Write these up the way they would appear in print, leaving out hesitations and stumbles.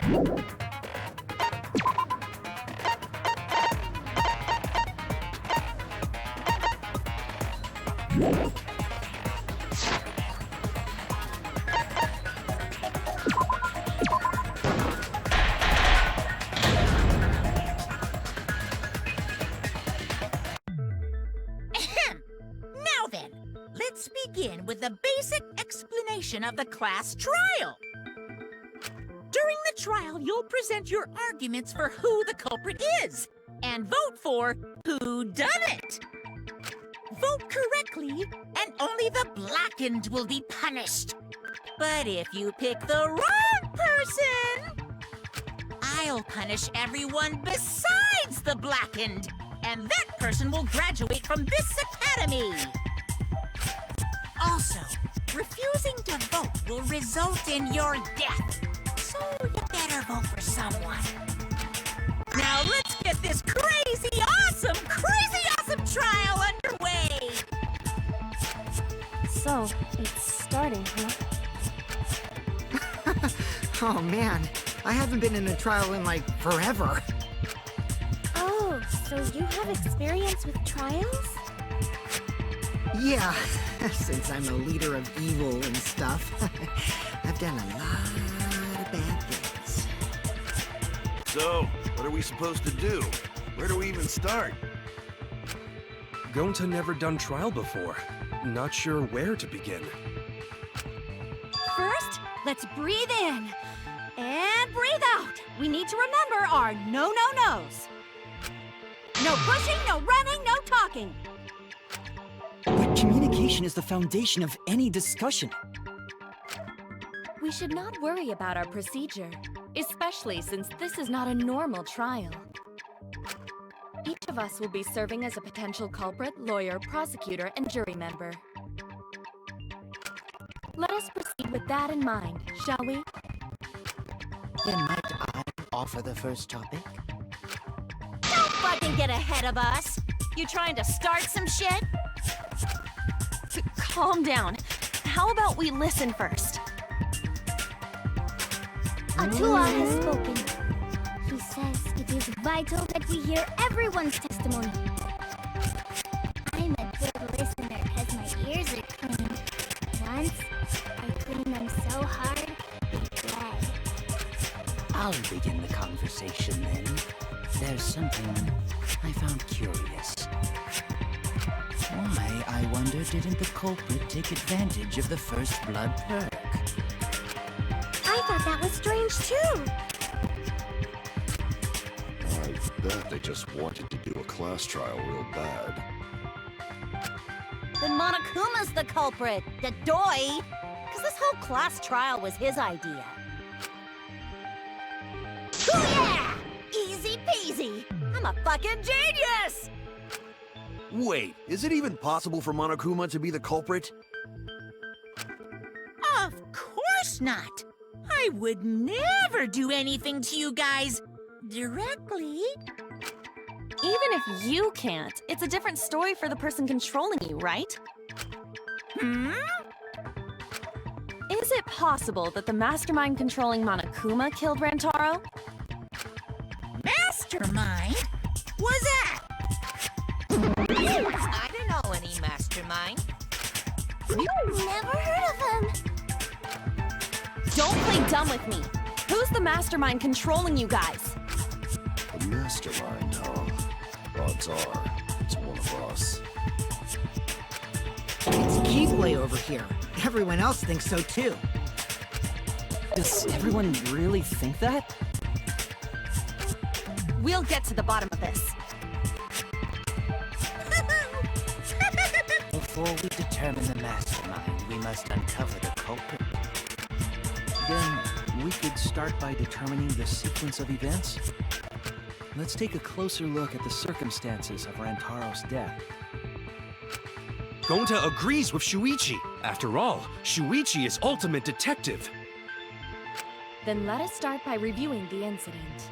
Now then, let's begin with the basic explanation of the class trial. During the trial, you'll present your arguments for who the culprit is, and vote for who done it. Vote correctly, and only the blackened will be punished. But if you pick the wrong person, I'll punish everyone besides the blackened, and that person will graduate from this academy. Also, refusing to vote will result in your death, so you better vote for someone. Now let's get this crazy awesome trial underway! So, it's starting, huh? Oh man, I haven't been in a trial in like forever. Oh, so you have experience with trials? Yeah, since I'm a leader of evil and stuff, I've done a lot of bad things. So, what are we supposed to do? Where do we even start? Gonta never done trial before. Not sure where to begin. First, let's breathe in. And breathe out. We need to remember our no-no-nos. No pushing, no running, no talking. But communication is the foundation of any discussion. We should not worry about our procedure, especially since this is not a normal trial. Each of us will be serving as a potential culprit, lawyer, prosecutor, and jury member. Let us proceed with that in mind, shall we? Then might I offer the first topic? Don't fucking get ahead of us. You trying to start some shit? Calm down. How about we listen first? Atua has spoken. He says it is vital that we hear everyone's testimony. I'm a good listener because my ears are clean. Once I cleaned them so hard, they bled. I'll begin the conversation then. There's something I found curious. Why, I wonder, didn't the culprit take advantage of the first blood perk? I thought that was strange too. I bet they just wanted to do a class trial real bad. Then Monokuma's the culprit, the doi. Because this whole class trial was his idea. Booyah! Easy peasy. I'm a fucking genius! Wait, is it even possible for Monokuma to be the culprit? Of course not. I would never do anything to you guys directly. Even if you can't, it's a different story for the person controlling you, right? Hmm? Is it possible that the mastermind controlling Monokuma killed Rantaro? Mastermind? Was that? I don't know any mastermind. Never heard of him. Don't play dumb with me. Who's the mastermind controlling you guys? The mastermind, huh? Odds are, it's one of us. It's Keyblade over here. Everyone else thinks so too. Does everyone really think that? We'll get to the bottom of this. Before we determine the mastermind, we must uncover the culprit. Then we could start by determining the sequence of events. Let's take a closer look at the circumstances of Rantaro's death. Gonta agrees with Shuichi. After all, Shuichi is ultimate detective. Then let us start by reviewing the incident.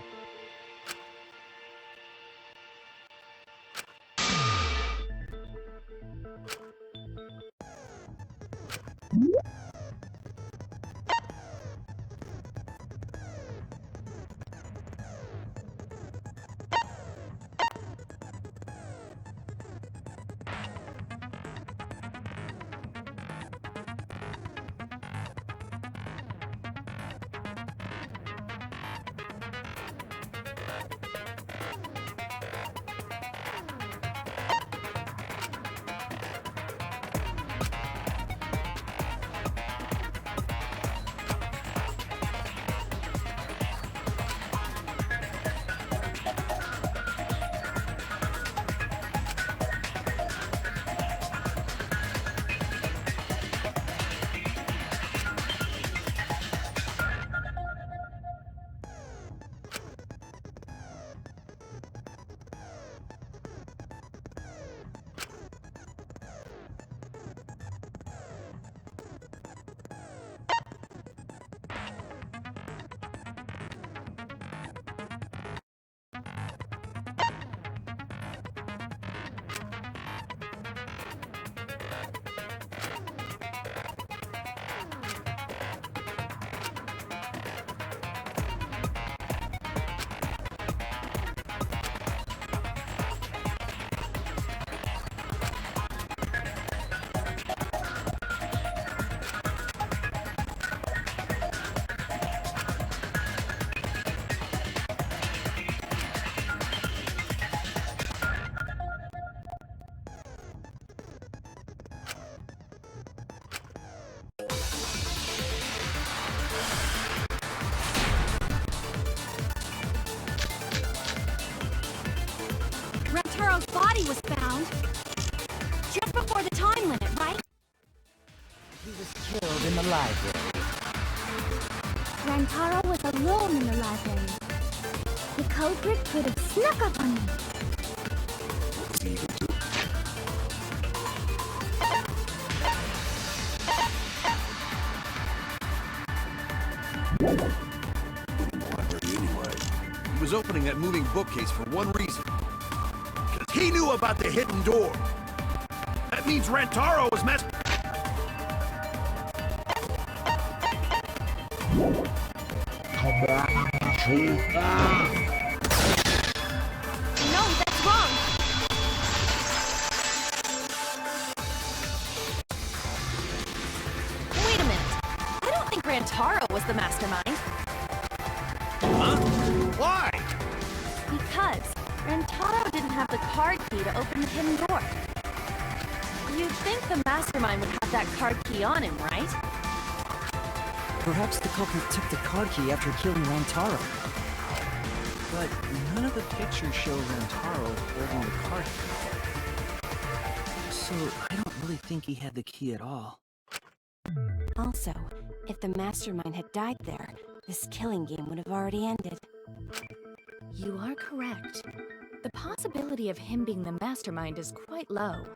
body was found. Just before the time limit, right? He was killed in the library. Rantaro was alone in the library. The culprit could have snuck up on him. What's he even doing? In the library anyway. He was opening that moving bookcase for one reason. Because he knew about the hidden door. That means Rantaro was messed... No, that's wrong. Wait a minute. I don't think Rantaro was the mastermind. Huh? Why? Because Rantaro didn't have the card key to open the hidden door. You'd think the mastermind would have that card key on him, right? Perhaps the culprit took the card key after killing Rantaro. But none of the pictures show Rantaro holding the card key. So I don't really think he had the key at all. Also, if the mastermind had died there, this killing game would have already ended. You are correct. The possibility of him being the mastermind is quite low.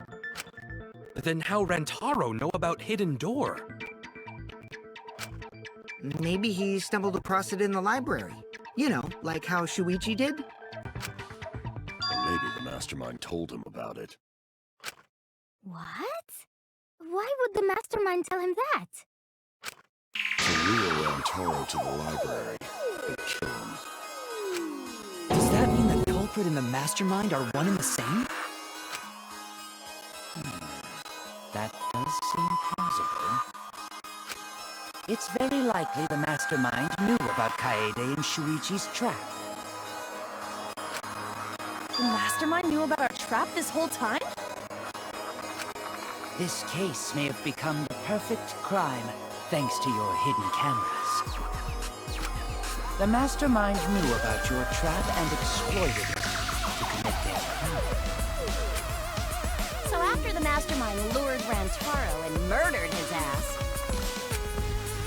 But then how Rantaro know about Hidden Door? Maybe he stumbled across it in the library. You know, like how Shuichi did? Or maybe the mastermind told him about it. What? Why would the mastermind tell him that? To lure Rantaro to the library and kill him. Does that mean the culprit and the mastermind are one and the same? That does seem plausible. It's very likely the mastermind knew about Kaede and Shuichi's trap. The mastermind knew about our trap this whole time? This case may have become the perfect crime thanks to your hidden cameras. The mastermind knew about your trap and exploited it to commit their crime. So after the mastermind lured Rantaro and murdered his ass,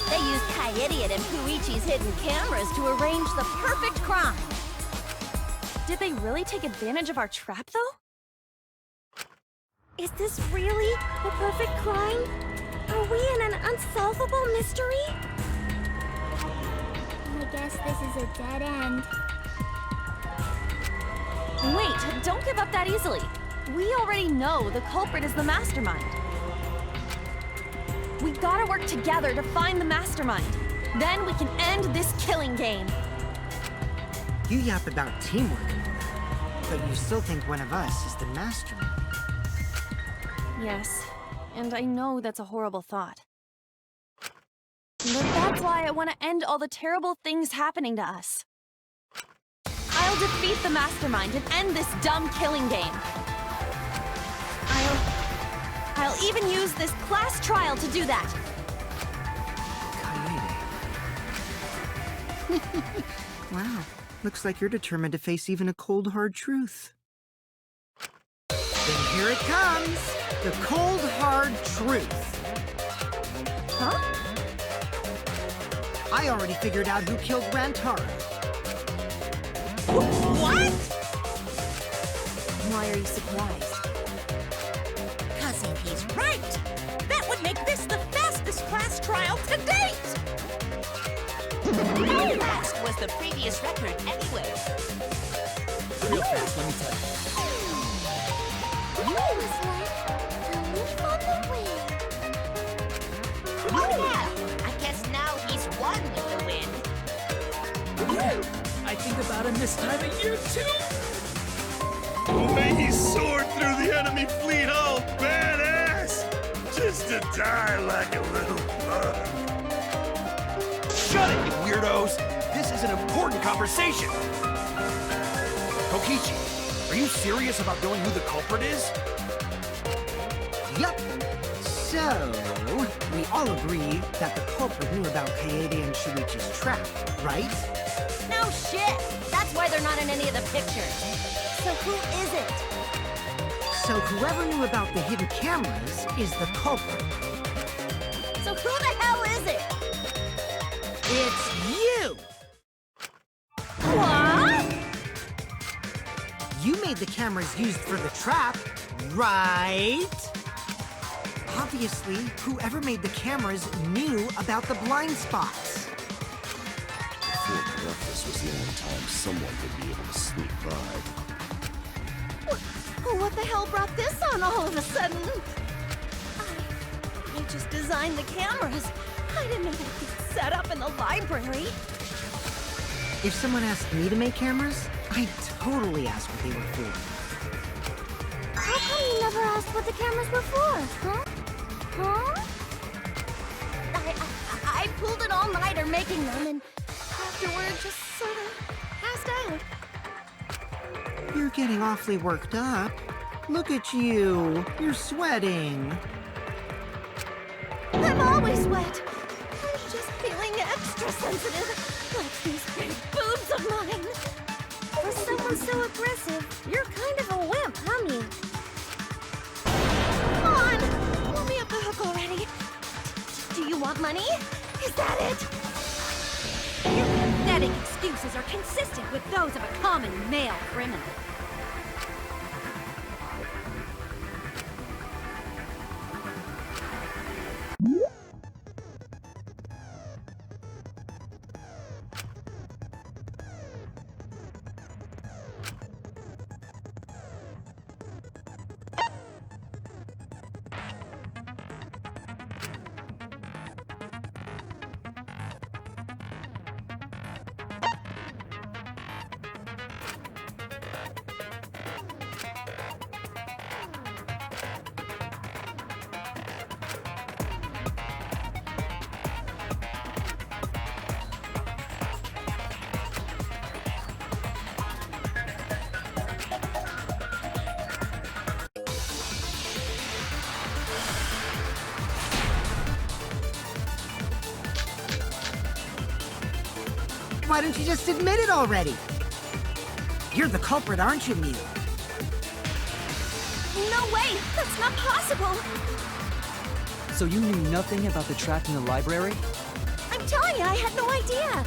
they used Kaede and Puichi's hidden cameras to arrange the perfect crime. Did they really take advantage of our trap, though? Is this really the perfect crime? Are we in an unsolvable mystery? I guess this is a dead end. Wait, don't give up that easily. We already know the culprit is the mastermind. We gotta work together to find the mastermind. Then we can end this killing game. You yap about teamwork and all that, but you still think one of us is the mastermind. Yes, and I know that's a horrible thought. But that's why I want to end all the terrible things happening to us. I'll defeat the mastermind and end this dumb killing game. I'll even use this class trial to do that. Kaede. Wow, looks like you're determined to face even a cold, hard truth. Then here it comes! The cold, hard truth. Huh? I already figured out who killed Rantaro. What? Why are you surprised? Because if he's right, that would make this the fastest class trial to date! How fast was the previous record anyway? Real fast, let me tell you. He was like a leaf on the wind. Oh yeah, I guess now he's one with the wind. I think about him this time of year too. Oh, may he soar through the enemy fleet all badass! Just to die like a little bug. Shut it, you weirdos! This is an important conversation! Kokichi, are you serious about knowing who the culprit is? Yup. So, we all agree that the culprit knew about Kaede and Shuichi's trap, right? No shit! That's why they're not in any of the pictures. So who is it? So whoever knew about the hidden cameras is the culprit. So who the hell is it? It's you! What? You made the cameras used for the trap, right? Obviously, whoever made the cameras knew about the blind spots. Before breakfast was the only time someone would be able to sneak by. What the hell brought this on all of a sudden? I just designed the cameras. I didn't know they'd be set up in the library. If someone asked me to make cameras, I'd totally ask what they were for. How come you never asked what the cameras were for, huh? Huh? I pulled an all-nighter making them, and afterward just sort of passed out. You're getting awfully worked up. Look at you. You're sweating. I'm always wet. I'm just feeling extra sensitive, like these big boobs of mine. For someone so aggressive, you're kind of a wimp, huh, Mew? Come on! Let me up the hook already. Do you want money? Is that it? Your pathetic excuses are consistent with those of a common male criminal. Why don't you just admit it already? You're the culprit, aren't you, Mew? No way! That's not possible! So you knew nothing about the trap in the library? I'm telling you, I had no idea!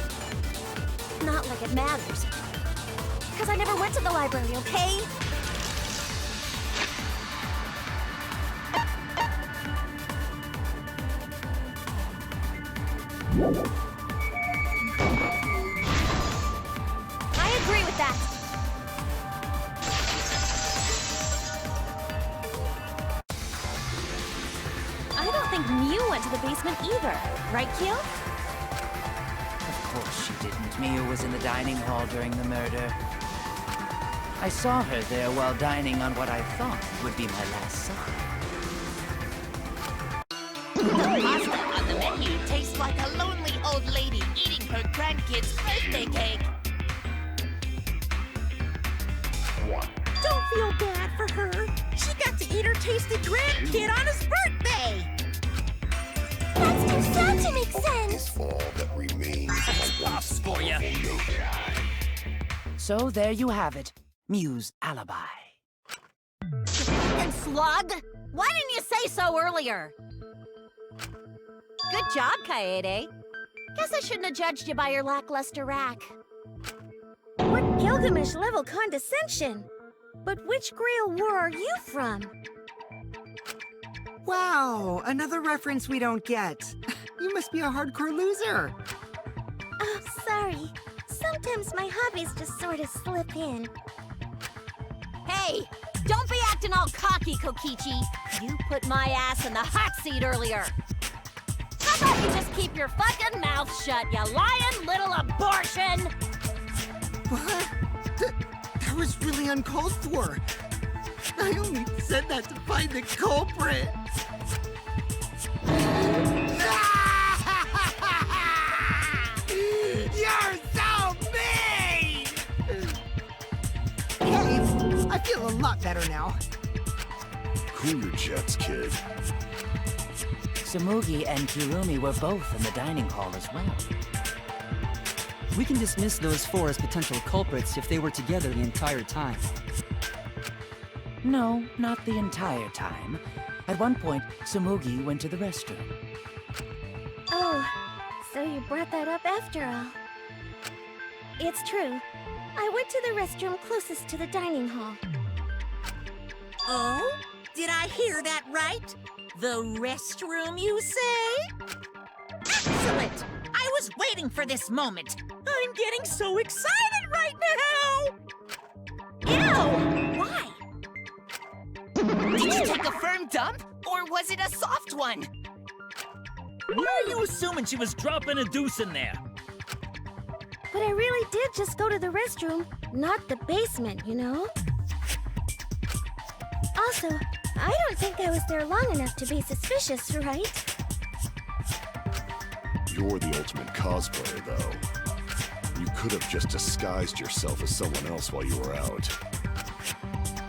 Not like it matters. Because I never went to the library, okay? I agree with that. I don't think Mew went to the basement either. Right, Q? Of course she didn't. Miu was in the dining hall during the murder. I saw her there while dining on what I thought would be my last supper. The pasta on the menu tastes like a lonely old lady eating her grandkid's birthday cake. Don't feel bad for her. She got to eat her tasty grandkid on his birthday. That's too sad to make sense. All that remains is one Pops for ya. So there you have it. Miu's alibi. And slug? Why didn't you say so earlier? Good job, Kaede. Guess I shouldn't have judged you by your lackluster rack. What Gilgamesh-level condescension? But which Grail war are you from? Wow, another reference we don't get. You must be a hardcore loser. Oh, sorry. Sometimes my hobbies just sort of slip in. Hey, don't be acting all cocky, Kokichi. You put my ass in the hot seat earlier. How about you just keep your fucking mouth shut, you lying little abortion? What? That was really uncalled for. I only said that to find the culprit. You're so mean! Hey, I feel a lot better now. Cool your jets, kid. Tsumugi and Kirumi were both in the dining hall as well. We can dismiss those four as potential culprits if they were together the entire time. No, not the entire time. At one point, Tsumugi went to the restroom. Oh, so you brought that up after all. It's true. I went to the restroom closest to the dining hall. Oh? Did I hear that right? The restroom, you say? Excellent! I was waiting for this moment. I'm getting so excited right now! Ew! Why? Did you take a firm dump, or was it a soft one? Why are you assuming she was dropping a deuce in there? But I really did just go to the restroom, not the basement, you know? Also, I don't think I was there long enough to be suspicious, right? You're the ultimate cosplayer, though. You could have just disguised yourself as someone else while you were out.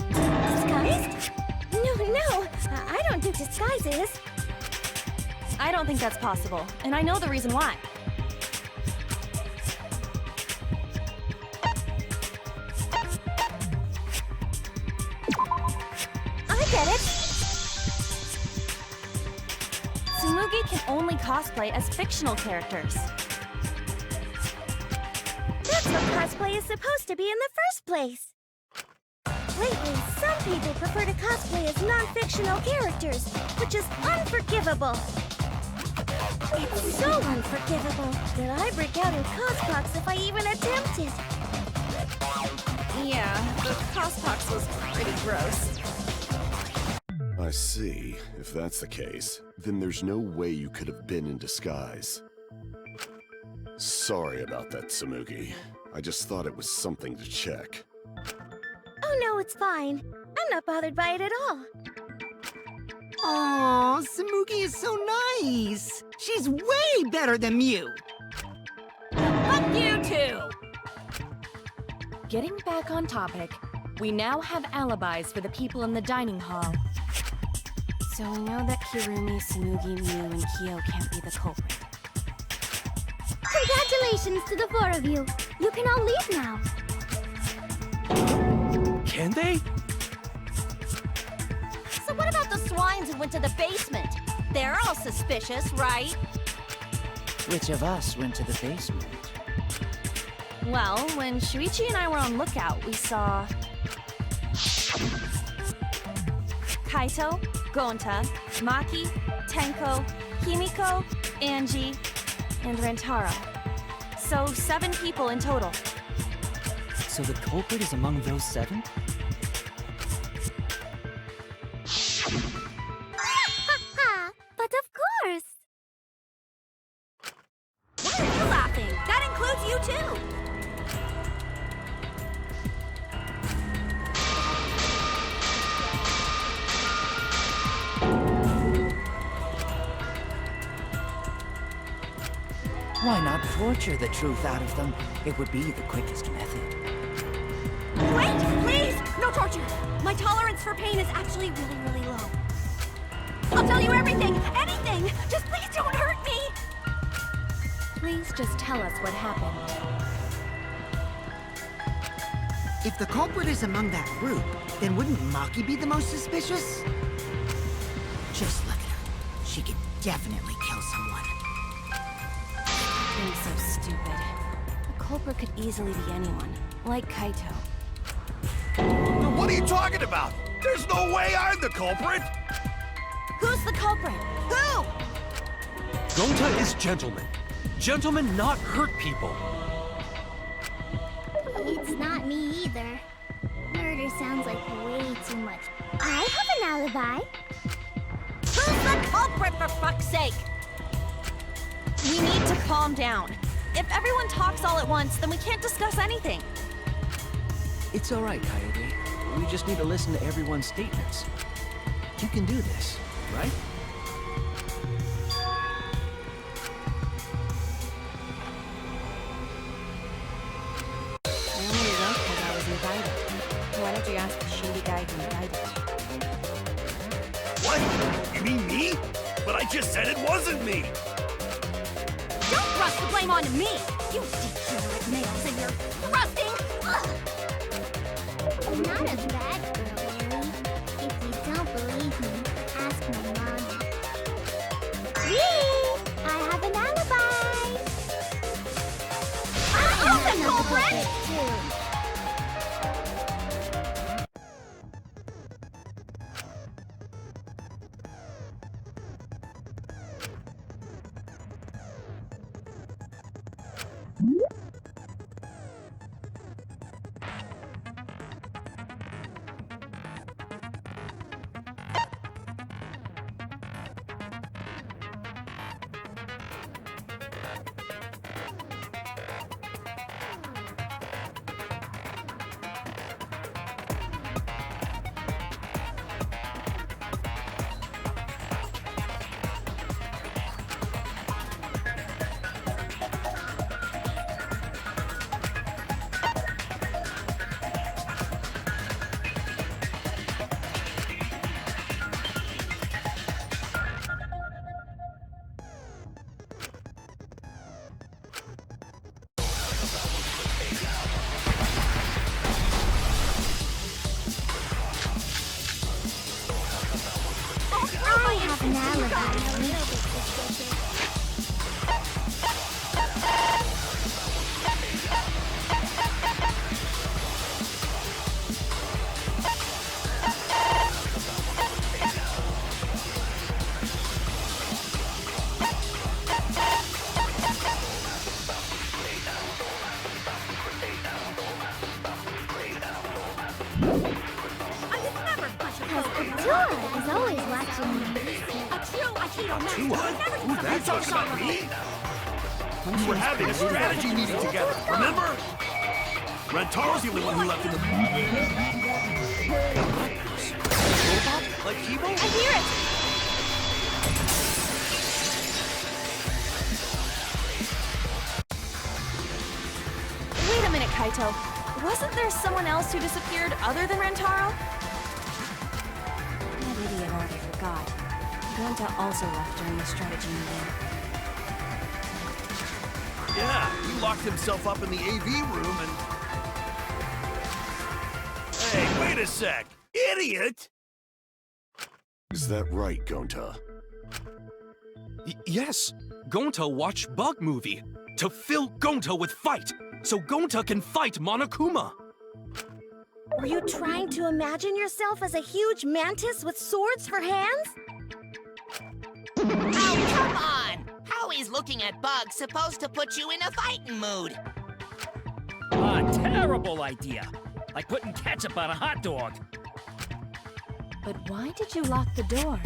Disguised? No, I don't do disguises. I don't think that's possible, and I know the reason why. I get it! Tsumugi can only cosplay as fictional characters. That's what cosplay is supposed to be in the first place. Lately, some people prefer to cosplay as non-fictional characters, which is unforgivable. It's so unforgivable that I break out in cospox if I even attempt it. Yeah, the cospox was pretty gross. I see. If that's the case, then there's no way you could have been in disguise. Sorry about that, Tsumugi. I just thought it was something to check. Oh no, it's fine. I'm not bothered by it at all. Oh, Tsumugi is so nice. She's way better than Mew. Fuck you too! Getting back on topic, we now have alibis for the people in the dining hall. So we know that Kirumi, Tsumugi, Mew, and Kyo can't be the culprit. Congratulations to the four of you. You can all leave now. Can they? So what about the swines who went to the basement? They're all suspicious, right? Which of us went to the basement? Well, when Shuichi and I were on lookout, we saw Kaito, Gonta, Maki, Tenko, Himiko, Angie, and Rentaro. So 7 people in total. So the culprit is among those 7? Ha! But of course! Why are you laughing? That includes you too! Why not torture the truth out of them? It would be the quickest method. Wait, please! No torture! My tolerance for pain is actually really, really low. I'll tell you everything! Anything! Just please don't hurt me! Please just tell us what happened. If the culprit is among that group, then wouldn't Maki be the most suspicious? Just look at her. She could definitely kill someone. Being so stupid. The culprit could easily be anyone, like Kaito. What are you talking about? There's no way I'm the culprit! Who's the culprit? Who? Gonta is gentleman. Gentlemen not hurt people. It's not me either. Murder sounds like way too much. I have an alibi. Who's the culprit, for fuck's sake? We need to calm down. If everyone talks all at once, then we can't discuss anything. It's alright, Kaede. We just need to listen to everyone's statements. You can do this, right? I only wrote because I was invited. Why don't you ask the shady guy who invited you? What? You mean me? But I just said it wasn't me! Don't thrust the blame onto me! You degenerate males and your thrusting! Ugh. Not a bad girl, Larry. too. I have an alibi. Tua is always watching me. Who's that talking about me? We were having a strategy meeting together, remember? Rantaro's the only one who left in the... Robot? Like Kibo? I hear it! Wait a minute, Kaito. Wasn't there someone else who disappeared other than Rantaro? That idiot already forgot. Gonta also left during the strategy meeting. Yeah, he locked himself up in the AV room and... Hey, wait a sec! Idiot! Is that right, Gonta? Yes, Gonta watched Bug Movie to fill Gonta with fight, so Gonta can fight Monokuma. Were you trying to imagine yourself as a huge mantis with swords for hands? Oh, come on! How is looking at bugs supposed to put you in a fighting mood? Terrible idea. Like putting ketchup on a hot dog. But why did you lock the door?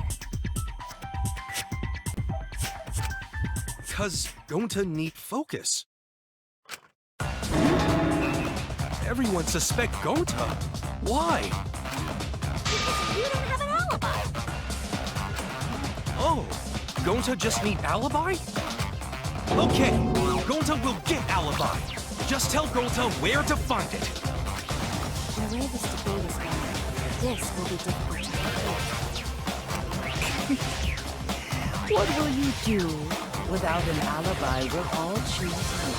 'Cause Gonta need focus. Everyone suspect Gonta. Why? Because you don't have an alibi. Oh, Gonta just need alibi? Okay, Gonta will get alibi. Just tell Gonta where to find it. The way this debate is going, this will be difficult to predict. What will you do? Without an alibi, we'll all choose you.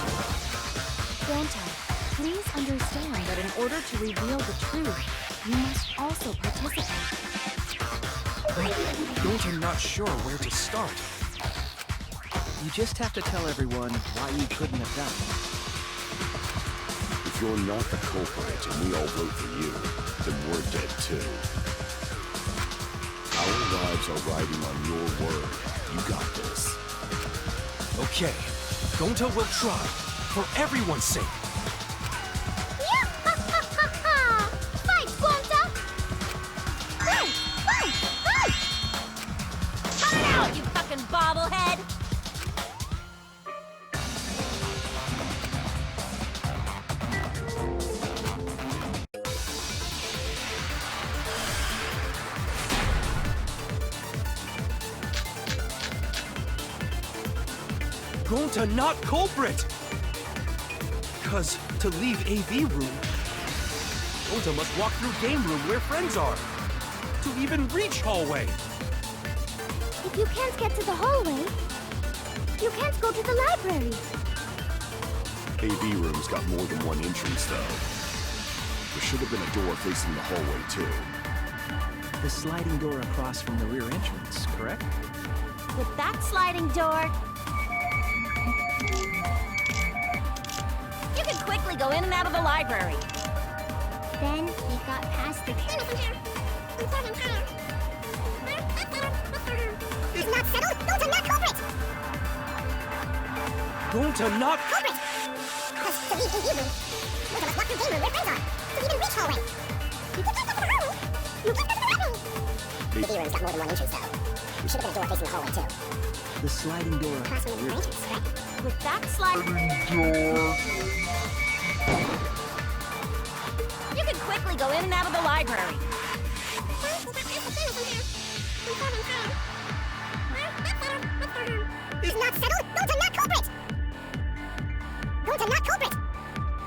Gonta, please understand that in order to reveal the truth, you must also participate. Gonta not sure where to start. You just have to tell everyone why you couldn't have done it. If you're not the culprit and we all vote for you, then we're dead too. Our lives are riding on your word. You got this. Okay, Gonta will try, for everyone's sake. Fight, Gonta! Fight! Fight! Fight! Cut it out, you fucking bobblehead! Gonta not culprit! 'Cause to leave AV room, Gonta must walk through game room where friends are. To even reach hallway. If you can't get to the hallway, you can't go to the library. AV room's got more than one entrance, though. There should have been a door facing the hallway, too. The sliding door across from the rear entrance, correct? With that sliding door, you can quickly quickly go in and out of the library. Then he got past the... It's not settled! Gonta not culprit! Gonta not... Culprit! Because to leave AV room, Gonta must walk through game room where friends are, to even reach hallway. You can't get to the hallway! You can't get to the hallway! AV room's got more than one entrance, though. You should have been a door facing the hallway, too. The sliding door. Crossing the entrance, right? With that slide... You can quickly go in and out of the library. It's not settled! Gonta not culprit! Gonta not culprit!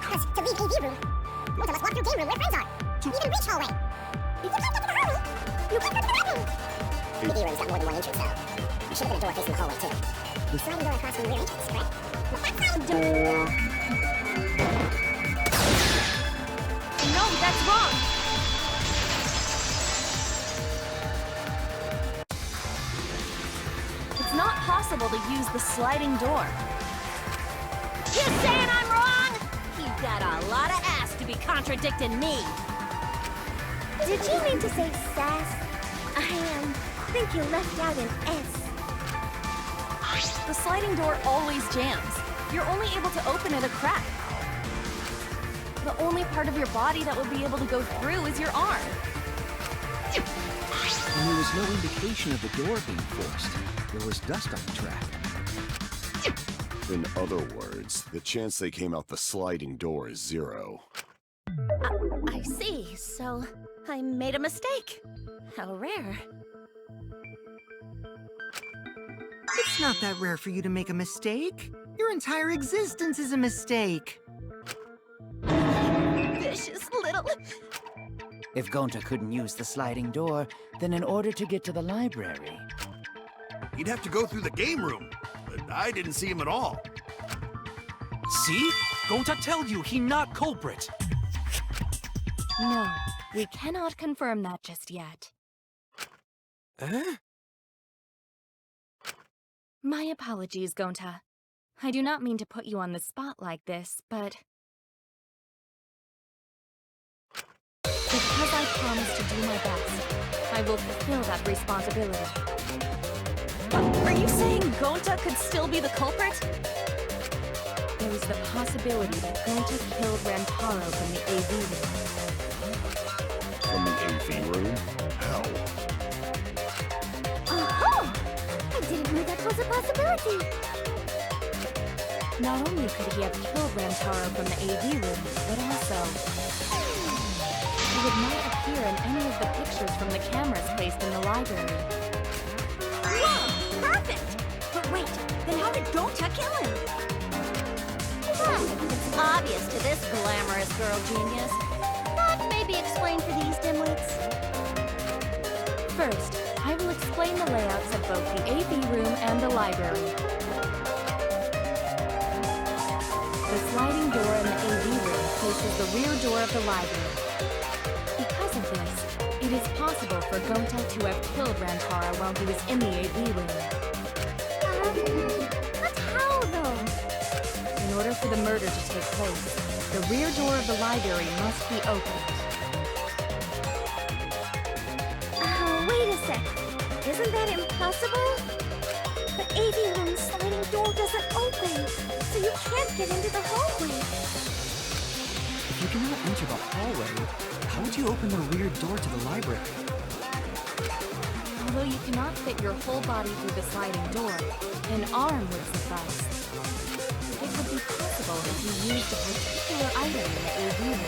Because to leave AV room, Gonta must walk through game room where friends are, to even reach hallway. You can't get to the hallway! You can't get to the hallway! AV room's got more than one entrance, though. You should have been a door facing the hallway, too. The sliding door across from the rear entrance, correct? No, that's wrong! It's not possible to use the sliding door. You saying I'm wrong? You've got a lot of ass to be contradicting me. Did you mean to say sass? I think you left out an S. The sliding door always jams. You're only able to open it a crack. The only part of your body that will be able to go through is your arm. And there was no indication of the door being forced. There was dust on the track. In other words, the chance they came out the sliding door is 0. I see. So I made a mistake. How rare. It's not that rare for you to make a mistake. Your entire existence is a mistake. Vicious little... If Gonta couldn't use the sliding door, then in order to get to the library... He'd have to go through the game room, but I didn't see him at all. See? Gonta tell you he not culprit. No, we cannot confirm that just yet. Huh? My apologies, Gonta. I do not mean to put you on the spot like this, but... because I promised to do my best, I will fulfill that responsibility. Are you saying Gonta could still be the culprit? There is the possibility that Gonta killed Rantaro from the AV room. From the AV room? How? Oh! I didn't know that was a possibility. Not only could he have killed Rantaro from the AV room, but also... he would not appear in any of the pictures from the cameras placed in the library. Whoa! Perfect! But wait, then how did Gonta kill him? It's obvious to this glamorous girl genius. But maybe explain for these dimwits. First, I will explain the layouts of both the AV room and the library. The sliding door in the AV room faces the rear door of the library. Because of this, it is possible for Gonta to have killed Rantaro while he was in the AV room. But how, though? In order for the murder to take place, the rear door of the library must be opened. Wait a sec. Isn't that impossible? The AV room's sliding door doesn't open, so you can't get into the hallway. If you cannot enter the hallway, how would you open the rear door to the library? Although you cannot fit your whole body through the sliding door, an arm would suffice. It would be possible if you used a particular item in the AV room.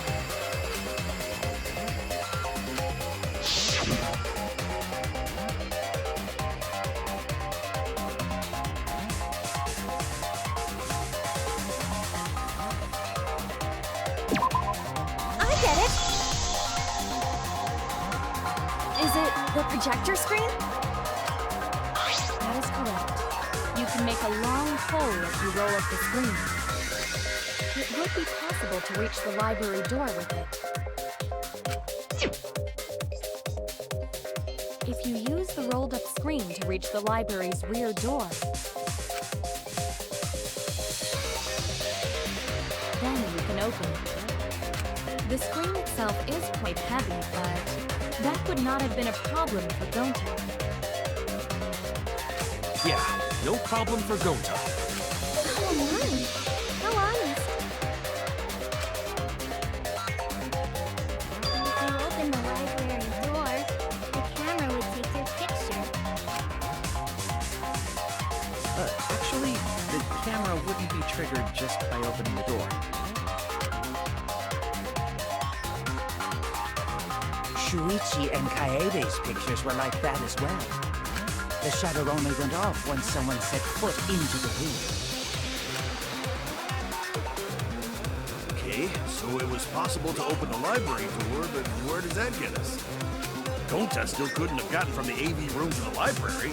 I get it. Is it the projector screen? That is correct. You can make a long pull if you roll up the screen. It would be possible to reach the library door with it. If you use the rolled up screen to reach the library's rear door, then you can open it. The screen itself is quite heavy, but that would not have been a problem for Gonta. Yeah, no problem for Gonta. Oh, nice. How honest. If you open the library door, the camera would take your picture. Actually, the camera wouldn't be triggered just by opening the door. Shuichi and Kaede's pictures were like that as well. The shutter only went off once someone set foot into the room. Okay, so it was possible to open the library door, but where does that get us? Gonta still couldn't have gotten from the AV room to the library.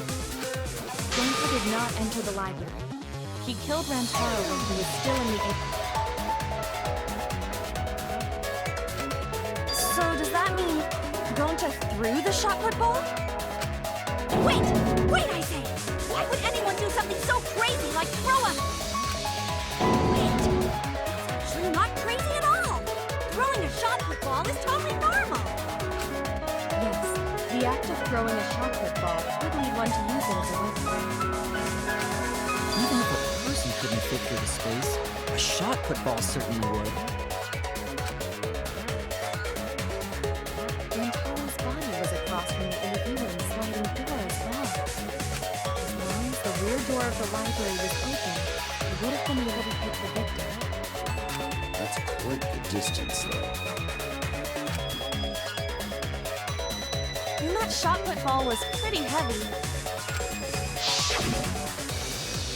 Gonta did not enter the library. He killed Rantaro when he was still in the So does that mean Gonta threw the shot-put ball? Wait! Wait, I say! Why would anyone do something so crazy like throw a... Wait! It's actually not crazy at all! Throwing a shot put ball is totally normal! Yes, the act of throwing a shot-put ball could lead one to use it as a weapon. Even if a person couldn't fit through the space, a shot-put ball certainly would. Rantaro's body was across from the AV room sliding door as well. As long as the rear door of the library was open, he would have been able to pick the victim. That's quite the distance, though. And that shot-put ball was pretty heavy.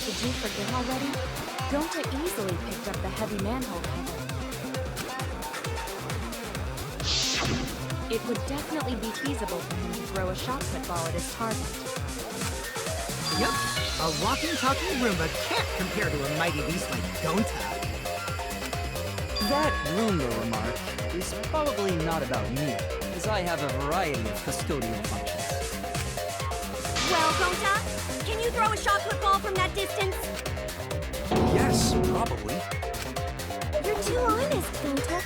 Did you forget already? Gonta easily picked up the heavy manhole cover. It would definitely be feasible for him to throw a shot-put ball at his target. Yup, a walking, talking Roomba can't compare to a mighty beast like Gonta. That Roomba remark is probably not about me, as I have a variety of custodial functions. Well, Gonta, can you throw a shot-put ball from that distance? Yes, probably. You're too honest, Gonta.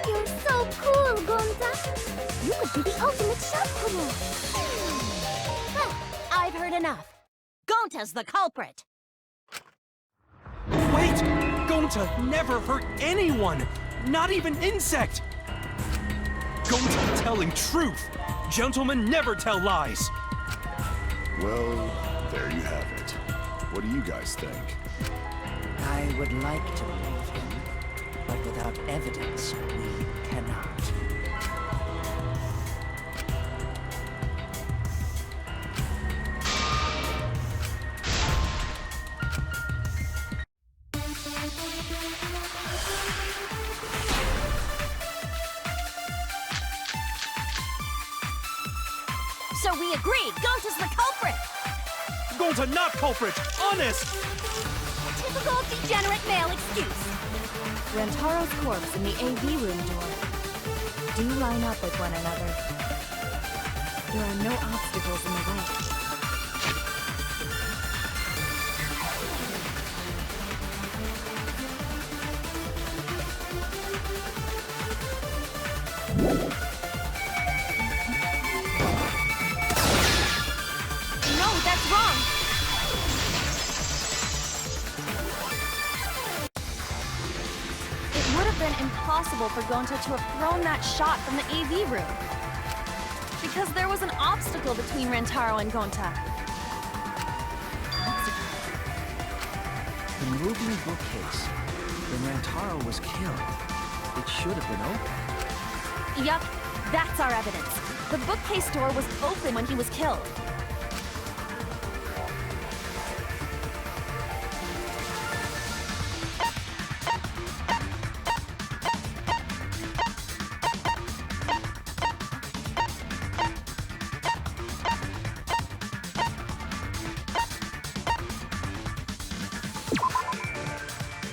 You're so cool, Gonta. You could be the ultimate shot putter. I've heard enough. Gonta's the culprit. Wait! Gonta never hurt anyone! Not even insect! Gonta telling truth! Gentlemen never tell lies! Well, there you have it. What do you guys think? I would like to believe him, but without evidence, we cannot. So we agree, Gonta's the culprit! Gonta not culprit! Honest! Typical degenerate male excuse. Rantaro's corpse and the AV room door do line up with one another. There are no obstacles in the way. No, that's wrong! It would have been impossible for Gonta to have thrown that shot from the AV room. Because there was an obstacle between Rantaro and Gonta. The moving bookcase. When Rantaro was killed, it should have been open. Yup, that's our evidence. The bookcase door was open when he was killed.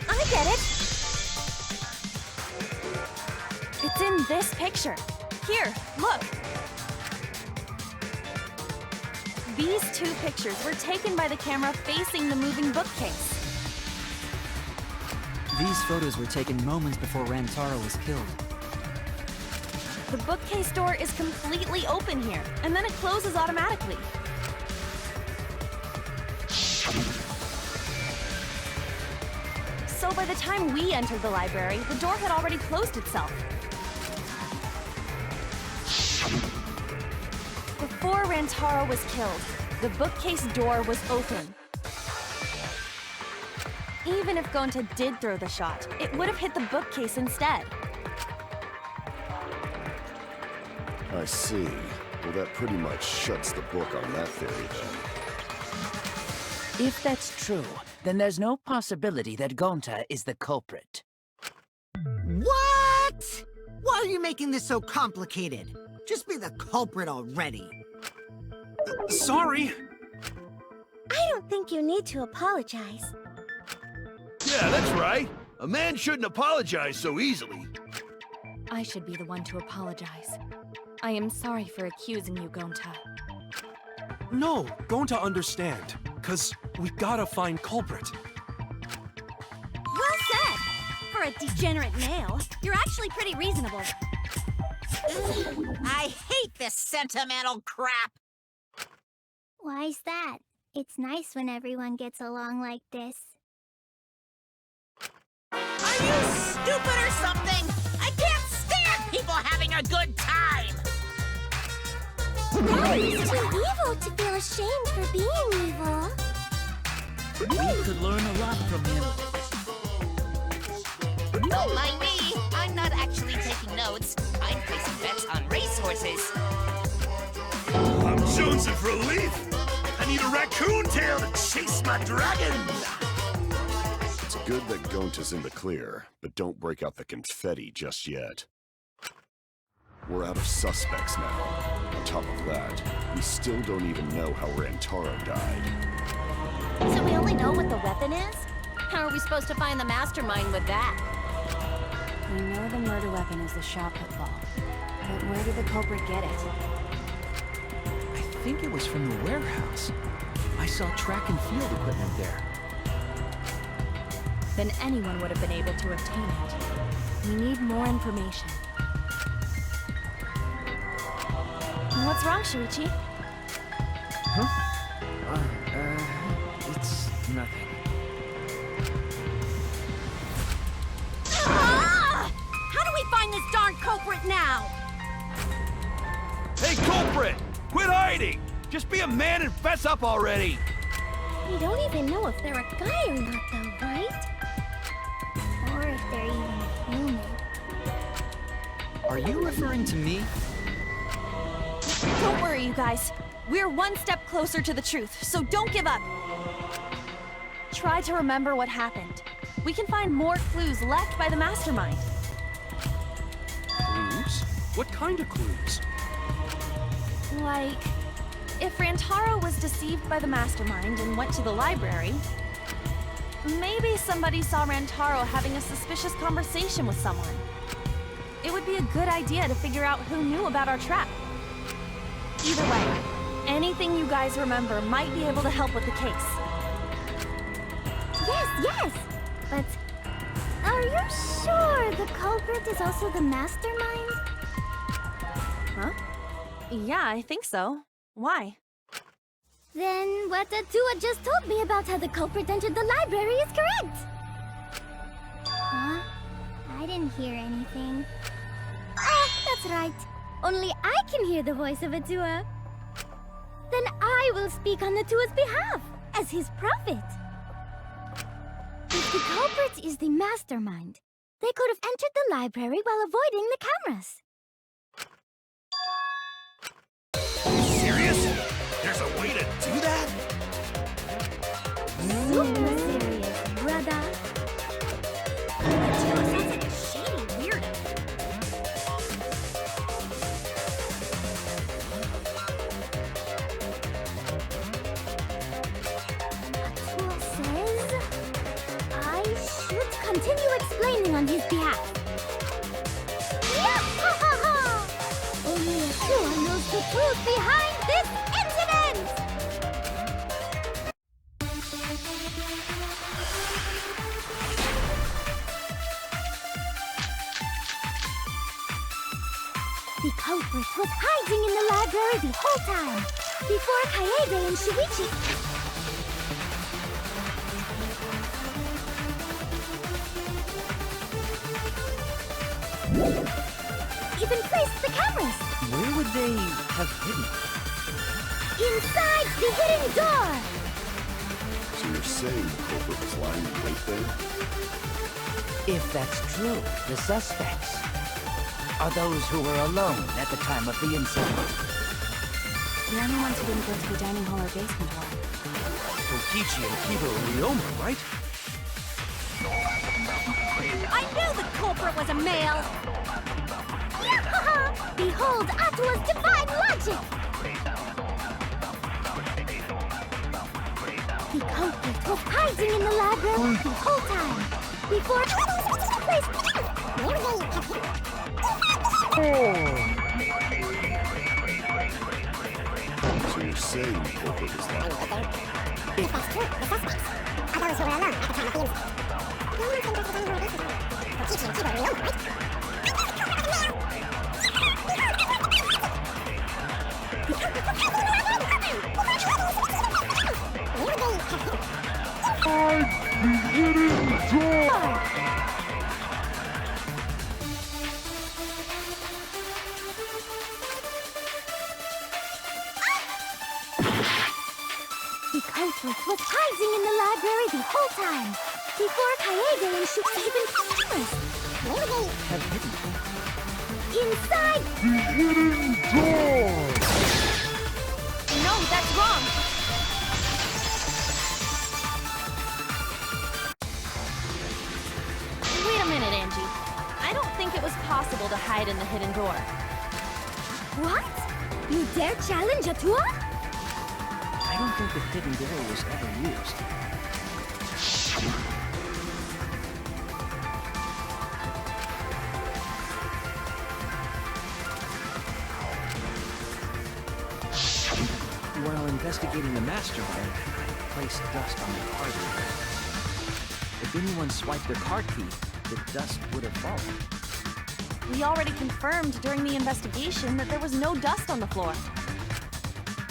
I get it! It's in this picture. Here, look. These two pictures were taken by the camera facing the moving bookcase. These photos were taken moments before Rantaro was killed. The bookcase door is completely open here, and then it closes automatically. So by the time we entered the library, the door had already closed itself. Before Rantaro was killed, the bookcase door was open. Even if Gonta did throw the shot, it would have hit the bookcase instead. I see. Well, that pretty much shuts the book on that theory, then. If that's true, then there's no possibility that Gonta is the culprit. What? Why are you making this so complicated? Just be the culprit already. Sorry. I don't think you need to apologize. Yeah, that's right. A man shouldn't apologize so easily. I should be the one to apologize. I am sorry for accusing you, Gonta. No, Gonta understand. 'Cause we gotta find culprit. Well said! For a degenerate male, you're actually pretty reasonable. I hate this sentimental crap! Why's that? It's nice when everyone gets along like this. Are you stupid or something? I can't stand people having a good time! No, he's too evil to feel ashamed for being evil. We could learn a lot from him. Don't mind me. I'm not actually taking notes. I'm placing bets on racehorses. I'm jonesing for a leaf. I need a raccoon tail to chase my dragon. It's good that Gonta's in the clear, but don't break out the confetti just yet. We're out of suspects now. On top of that, we still don't even know how Rantaro died. So we only know what the weapon is? How are we supposed to find the mastermind with that? We know the murder weapon is the shot put ball. But where did the culprit get it? I think it was from the warehouse. I saw track and field equipment there. Then anyone would have been able to obtain it. We need more information. What's wrong, Shuichi? Huh? It's nothing. Ah! How do we find this darn culprit now? Hey, culprit! Quit hiding! Just be a man and fess up already! We don't even know if they're a guy or not, though, right? Or if they're even human. Are you referring to me? Don't worry, you guys. We're one step closer to the truth, so don't give up. Try to remember what happened. We can find more clues left by the mastermind. Clues? What kind of clues? Like, if Rantaro was deceived by the mastermind and went to the library, maybe somebody saw Rantaro having a suspicious conversation with someone. It would be a good idea to figure out who knew about our trap. Either way, anything you guys remember might be able to help with the case. Yes! But are you sure the culprit is also the mastermind? Huh? Yeah, I think so. Why? Then what Atua just told me about how the culprit entered the library is correct! Huh? I didn't hear anything. Oh, that's right. Only I can hear the voice of Atua. Then I will speak on Atua's behalf, as his prophet. If the culprit is the mastermind, they could have entered the library while avoiding the cameras. Serious? There's a way to do that? Super serious, brother. Atua sounds like a shady weirdo. Atua says I should continue explaining on his behalf. Only Atua knows the truth behind this incident! The culprit was hiding in the library the whole time, before Kaede and Shuichi. Even placed the cameras. Where would they have hidden? Inside the hidden door! So you're saying the culprit was lying in wait there? If that's true, the suspects are those who were alone at the time of the incident. The only ones who didn't go to the dining hall or basement were Kokichi and Kiba and Ryoma, right? I knew the culprit was a male! Behold Atua's divine logic! The culprit was hiding in the library the whole time, before placed. Where they have hidden? So you're saying the culprit was lying? If that's true, the suspects are those who were alone at the time of the incident. No one can go to the dining hall or basement. Kokichi and Kiba and Ryoma, right? The culprit was hiding in the library the whole time, before Kaede and Shuichi even cameras. Where would they have hidden? Inside the hidden door! No, that's wrong! Wait a minute, Angie. I don't think it was possible to hide in the hidden door. What? You dare challenge Atua? I don't think the hidden door was ever used. While investigating the mastermind, I placed dust on the card reader. If anyone swiped their card key, the dust would have fallen. We already confirmed during the investigation that there was no dust on the floor.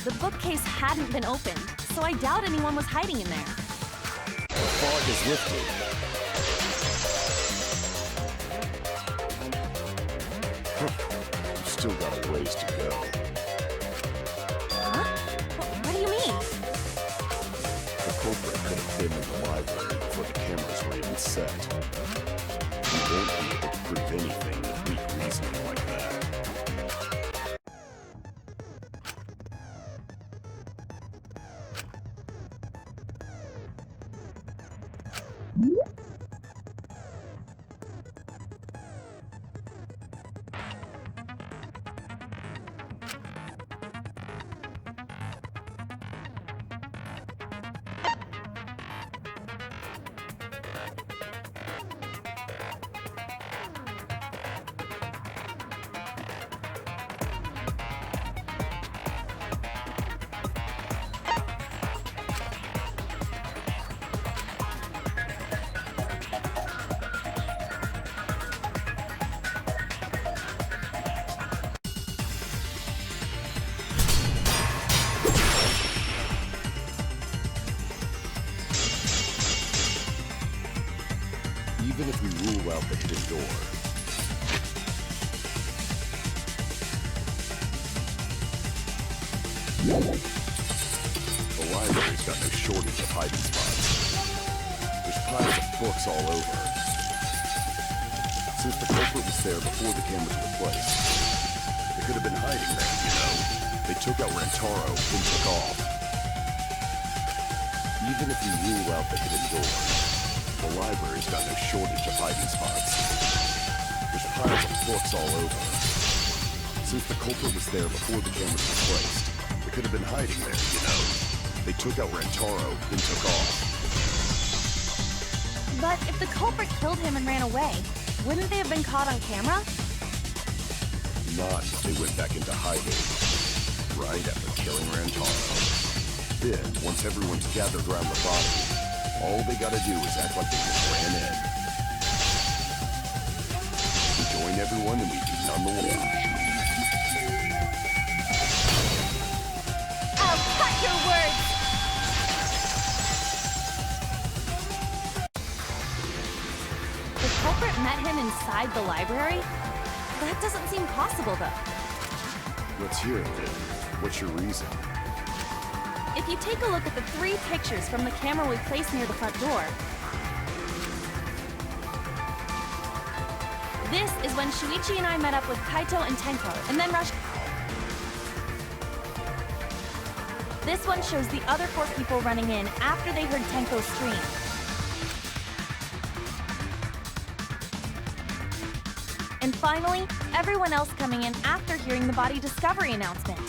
The bookcase hadn't been opened, so I doubt anyone was hiding in there. The fog is lifted. You've still got a ways to go. Huh? What do you mean? The culprit could have been in the library before the cameras were even set. You won't be able to prove anything with weak reasoning like that. Even if we rule out the hidden door, the library's got no shortage of hiding spots. There's piles of books all over. Since the culprit was there before the cameras were placed, they could have been hiding there, you know. They took out Rantaro and took off. Even if we rule out the hidden door, the library's got no shortage of hiding spots. There's piles of books all over. Since the culprit was there before the cameras were placed, they could have been hiding there, you know. They took out Rantaro, then took off. But if the culprit killed him and ran away, wouldn't they have been caught on camera? Not if they went back into hiding, right after killing Rantaro. Then, once everyone's gathered around the body, all they gotta do is act like they just ran in. We join everyone and we beat on the wall. your words! The culprit met him inside the library? That doesn't seem possible, though. Let's hear it then. What's your reason? If you take a look at the 3 pictures from the camera we placed near the front door, this is when Shuichi and I met up with Kaito and Tenko, and then rushed. This one shows the other 4 people running in after they heard Tenko scream. And finally, everyone else coming in after hearing the body discovery announcement.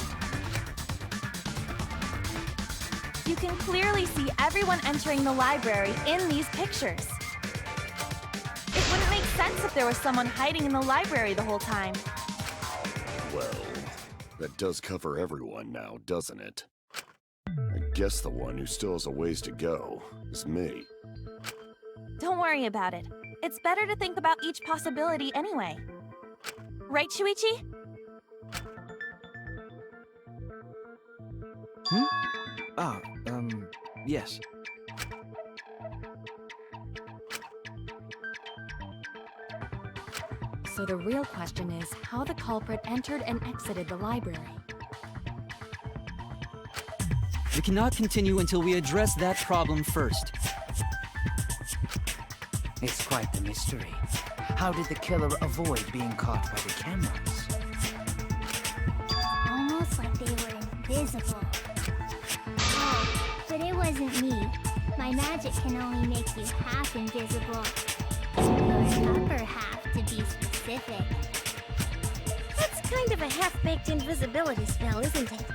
You can clearly see everyone entering the library in these pictures. It wouldn't make sense if there was someone hiding in the library the whole time. Well, that does cover everyone now, doesn't it? I guess the one who still has a ways to go is me. Don't worry about it. It's better to think about each possibility anyway. Right, Shuichi? Yes. So the real question is how the culprit entered and exited the library. We cannot continue until we address that problem first. It's quite the mystery. How did the killer avoid being caught by the cameras? Almost like they were invisible. Oh, but it wasn't me. My magic can only make you half invisible. Your upper half, to be specific. That's kind of a half-baked invisibility spell, isn't it?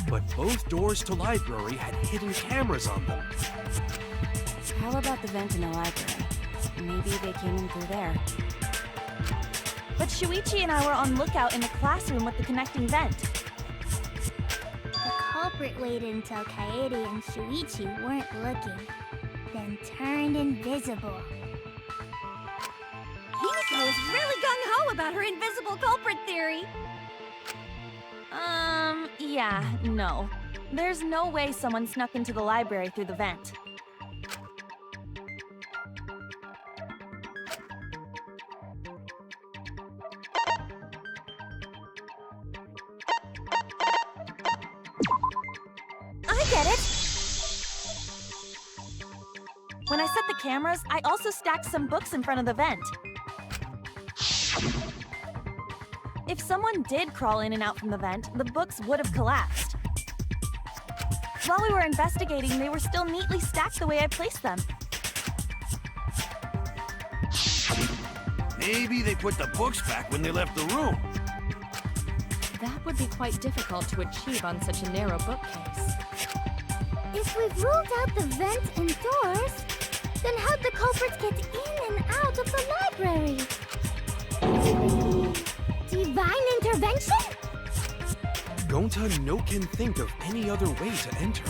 But both doors to library had hidden cameras on them. How about the vent in the library? Maybe they came in through there. But Shuichi and I were on lookout in the classroom with the connecting vent. The culprit waited until Kaede and Shuichi weren't looking, then turned invisible. Himiko is really gung-ho about her invisible culprit theory. Yeah, no. There's no way someone snuck into the library through the vent. I get it! When I set the cameras, I also stacked some books in front of the vent. If someone did crawl in and out from the vent, the books would have collapsed. While we were investigating, they were still neatly stacked the way I placed them. Maybe they put the books back when they left the room. That would be quite difficult to achieve on such a narrow bookcase. If we've ruled out the vent and doors, then how'd the culprits get in and out of the library? Divine intervention? Gonta no can think of any other way to enter.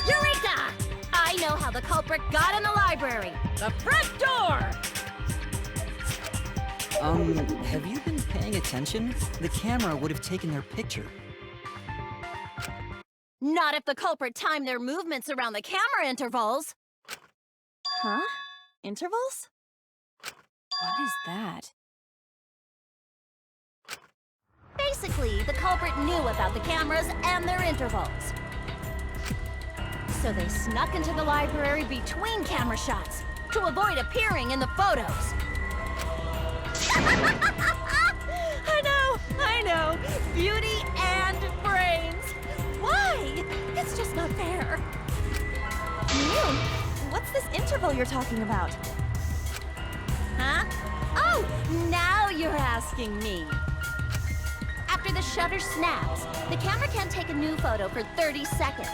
Eureka! I know how the culprit got in the library. The front door! Have you been paying attention? The camera would have taken their picture. Not if the culprit timed their movements around the camera intervals. Huh? Intervals? What is that? Basically, the culprit knew about the cameras and their intervals. So they snuck into the library between camera shots to avoid appearing in the photos. I know! Beauty and brains! Why? It's just not fair. Mew, what's this interval you're talking about? Huh? Oh, now you're asking me. After the shutter snaps, the camera can't take a new photo for 30 seconds.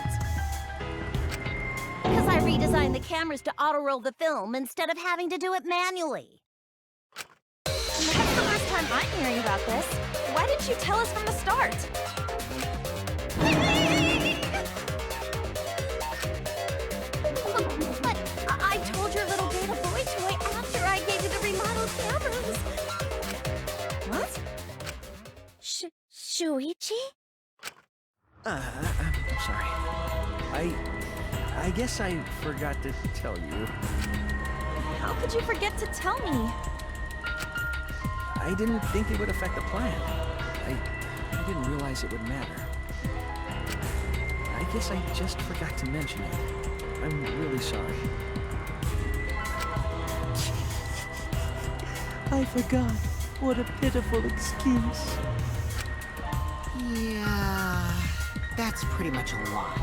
Because I redesigned the cameras to auto-roll the film instead of having to do it manually. That's the first time I'm hearing about this. Why didn't you tell us from the start? But I told your little beta boy toy after I gave you the remodeled cameras. What? Shuichi? guess I forgot to tell you. How could you forget to tell me? I didn't think it would affect the plan. I didn't realize it would matter. I guess I just forgot to mention it. I'm really sorry. I forgot. What a pitiful excuse. Yeah, that's pretty much a lie.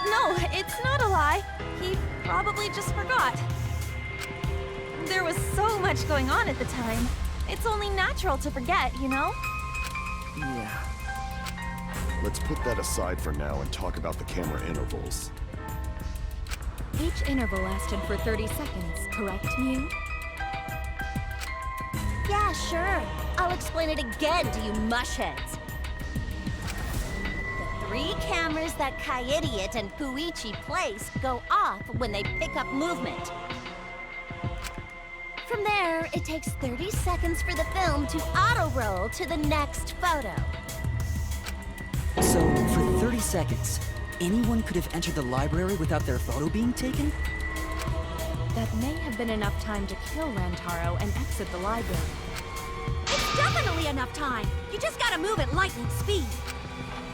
No, it's not a lie. He probably just forgot. There was so much going on at the time. It's only natural to forget, you know? Yeah. Let's put that aside for now and talk about the camera intervals. Each interval lasted for 30 seconds, correct, Mew? Yeah, sure. I'll explain it again to you mushheads. The 3 cameras that Kaidiot and Puichi place go off when they pick up movement. From there, it takes 30 seconds for the film to auto-roll to the next photo. So, for 30 seconds, anyone could have entered the library without their photo being taken? That may have been enough time to kill Rantaro and exit the library. It's definitely enough time. You just gotta move at lightning speed.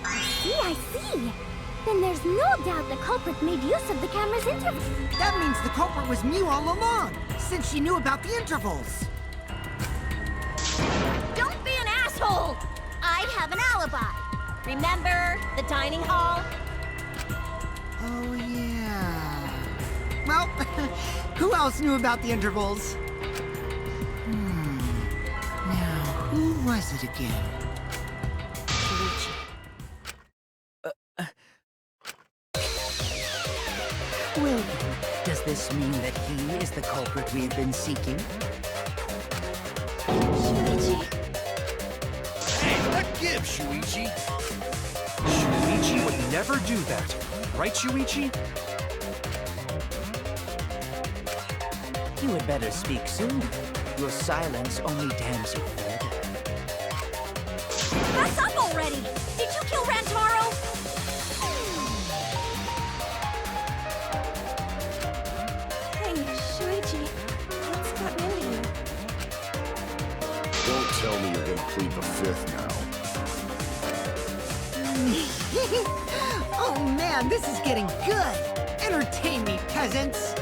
I see. Then there's no doubt the culprit made use of the camera's interval. That means the culprit was Mew all along, since she knew about the intervals. Don't be an asshole! I have an alibi. Remember the dining hall? Oh, yeah. Well, who else knew about the intervals? Now, who was it again? Well, does this mean that he is the culprit we've been seeking? Shuichi. Hey, what gives, Shuichi? Shuichi would never do that. Right, Shuichi? You had better speak soon. Your silence only damns you further. Fess up already! Did you kill Rantaro? Hey, Shuichi, what's gotten into you? Don't tell me you're gonna plead the fifth now. Oh man, this is getting good! Entertain me, peasants!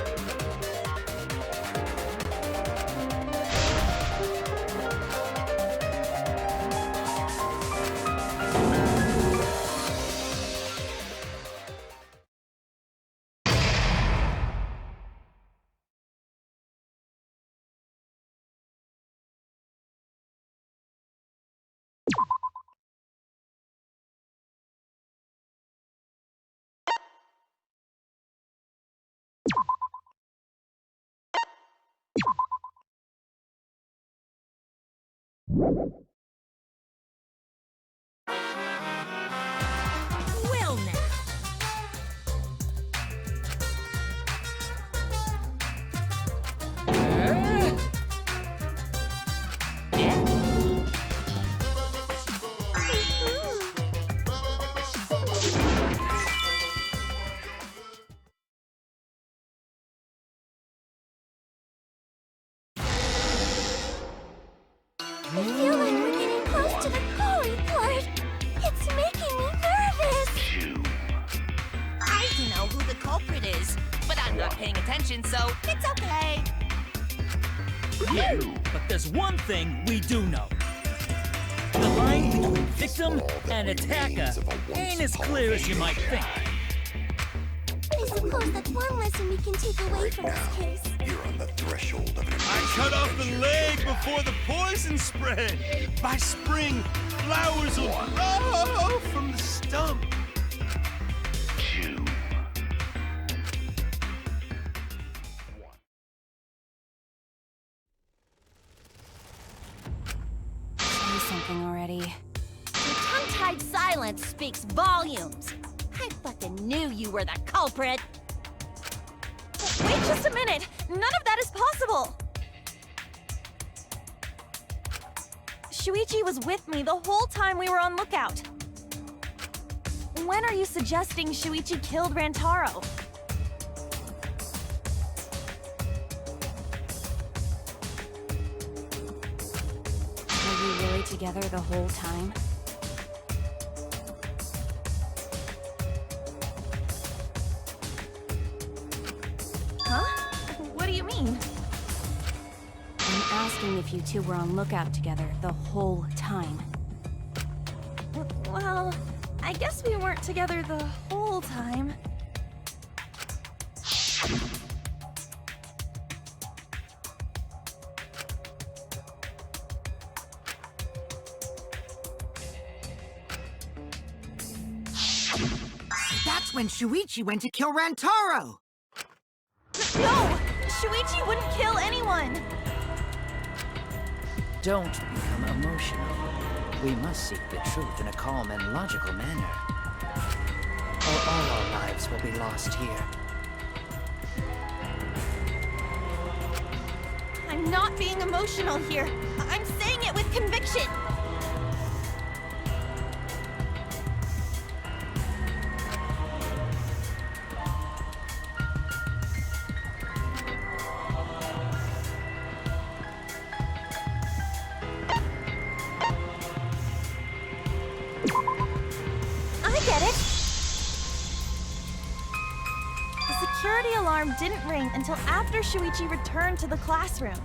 Well now. I feel like we're getting close to the calling part. It's making me nervous. I don't know who the culprit is, but I'm not paying attention, so it's okay. Yeah, but there's one thing we do know. The line between victim and attacker ain't as clear as you might think. I suppose that's one lesson we can take away from this case. You're on the threshold of an I cut off the leg before the poison spread. By spring, flowers will grow from the stump. Say something already. Your tongue-tied silence speaks volumes. I fucking knew you were the culprit. Wait just a minute! None of that is possible! Shuichi was with me the whole time we were on lookout. when are you suggesting Shuichi killed Rantaro? Were you really together the whole time? Huh? What do you mean? I'm asking if you two were on lookout together the whole time. Well, I guess we weren't together the whole time. That's when Shuichi went to kill Rantaro! No! Shuichi wouldn't kill anyone! Don't become emotional. We must seek the truth in a calm and logical manner. Or all our lives will be lost here. I'm not being emotional here. I'm saying it with conviction. I get it. The security alarm didn't ring until after Shuichi returned to the classroom.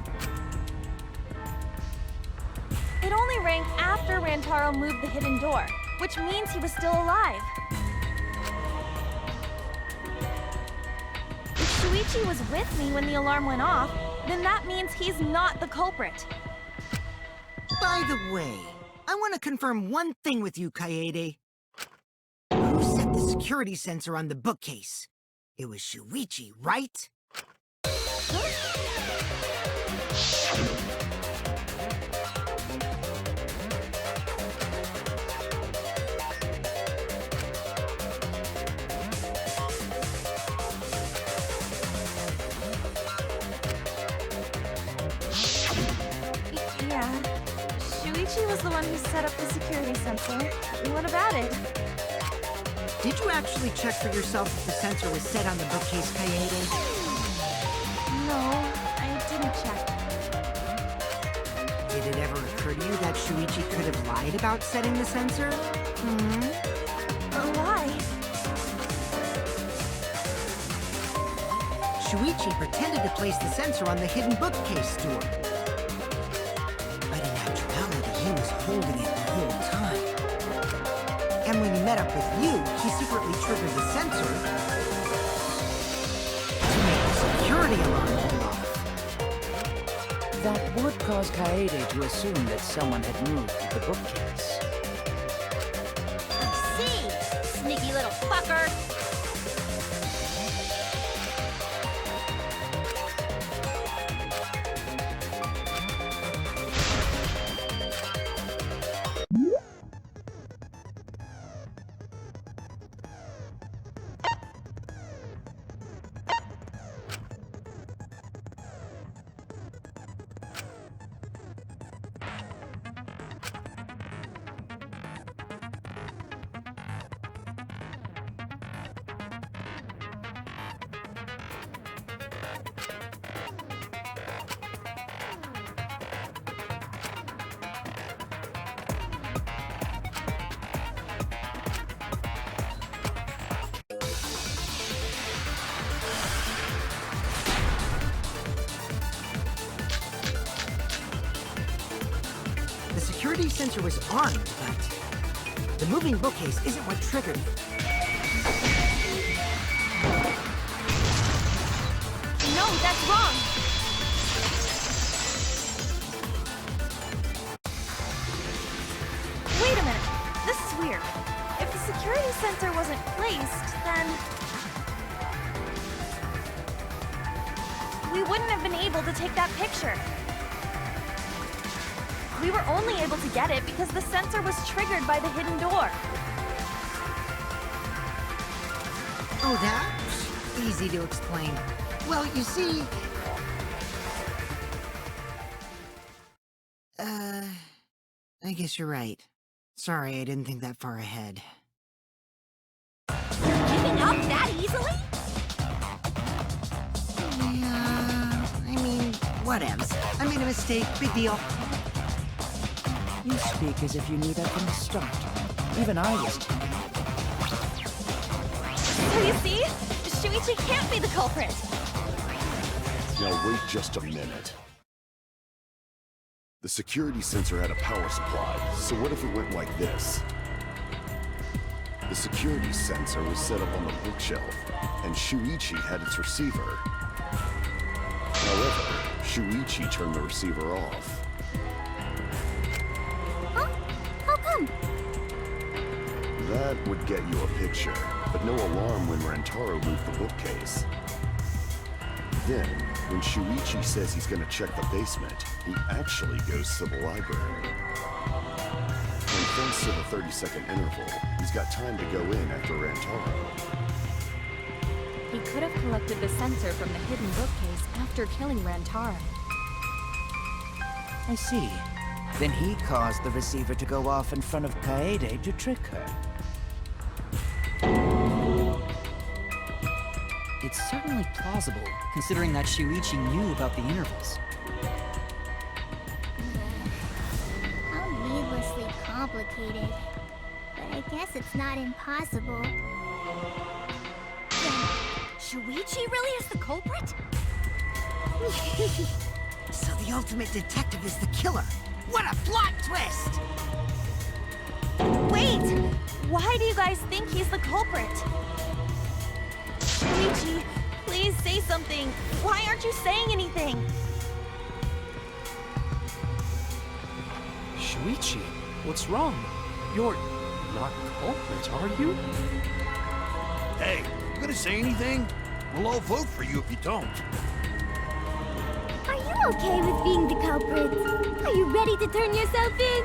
It only rang after Rantaro moved the hidden door, which means he was still alive. If Shuichi was with me when the alarm went off, then that means he's not the culprit. By the way, I want to confirm one thing with you, Kaede. Who set the security sensor on the bookcase? It was Shuichi, right? Yeah. Shuichi was the one who set up the security sensor. What about it? Did you actually check for yourself if the sensor was set on the bookcase, Kaede? No, I didn't check. Did it ever occur to you that Shuichi could have lied about setting the sensor? Why? Shuichi pretended to place the sensor on the hidden bookcase door. But in actuality, he was holding it the whole time. And when he met up with you, he secretly triggered the sensor to make the security alarm go off. That would cause Kaede to assume that someone had moved the bookcase. See? Sneaky little fucker! The security sensor was armed, but the moving bookcase isn't what triggered it. No, that's wrong! Wait a minute. This is weird. If the security sensor wasn't placed, then we wouldn't have been able to take that picture. We were only able to get it because the sensor was triggered by the hidden door. Oh, that's easy to explain. Well, you see... I guess you're right. Sorry, I didn't think that far ahead. easily? Yeah, I mean, whatevs. I made a mistake. Big deal. You speak as if you knew that from the start. Even I was taken. So you see? Shuichi can't be the culprit! Now wait just a minute. The security sensor had a power supply, so what if it went like this? The security sensor was set up on the bookshelf, and Shuichi had its receiver. However, Shuichi turned the receiver off. Huh? How come? That would get you a picture, but no alarm when Rantaro moved the bookcase. Then, when Shuichi says he's gonna check the basement, he actually goes to the library. And thanks to the 30-second interval, he's got time to go in after Rantaro. He could have collected the sensor from the hidden bookcase after killing Rantaro. I see. Then he caused the receiver to go off in front of Kaede to trick her. It's certainly plausible, considering that Shuichi knew about the intervals. How needlessly complicated. But I guess it's not impossible. Shuichi really is the culprit? So the ultimate detective is the killer. What a plot twist! Wait! Why do you guys think he's the culprit? Shuichi, please say something. Why aren't you saying anything? Shuichi, what's wrong? You're not culprit, are you? Hey, you gonna say anything? We'll all vote for you if you don't. Are you okay with being the culprit? Are you ready to turn yourself in?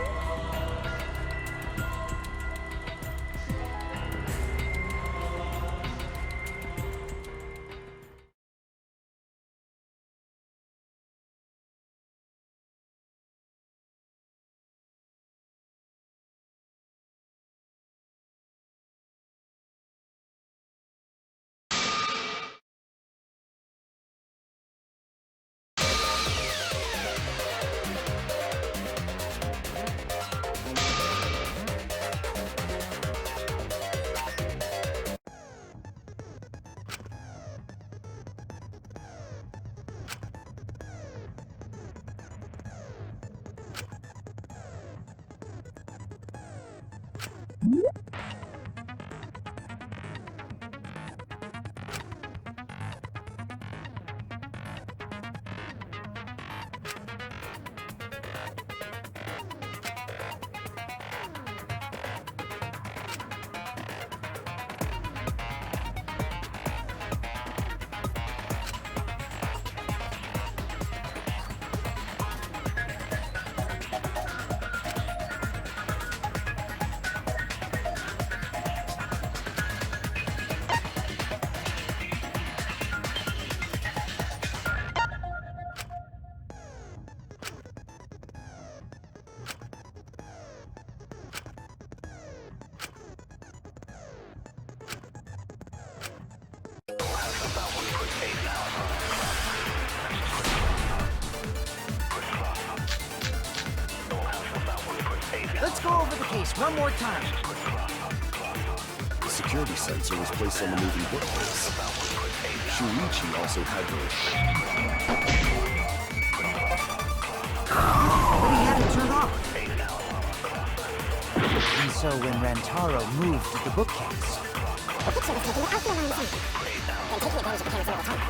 Let's go over the case one more time. The security sensor was placed on the moving bookcase. Shuichi also had the... But he had it turned off. And so when Rantaro moved the bookcase... The picture was taken without the alarm sound. Then taking advantage of the camera's little time.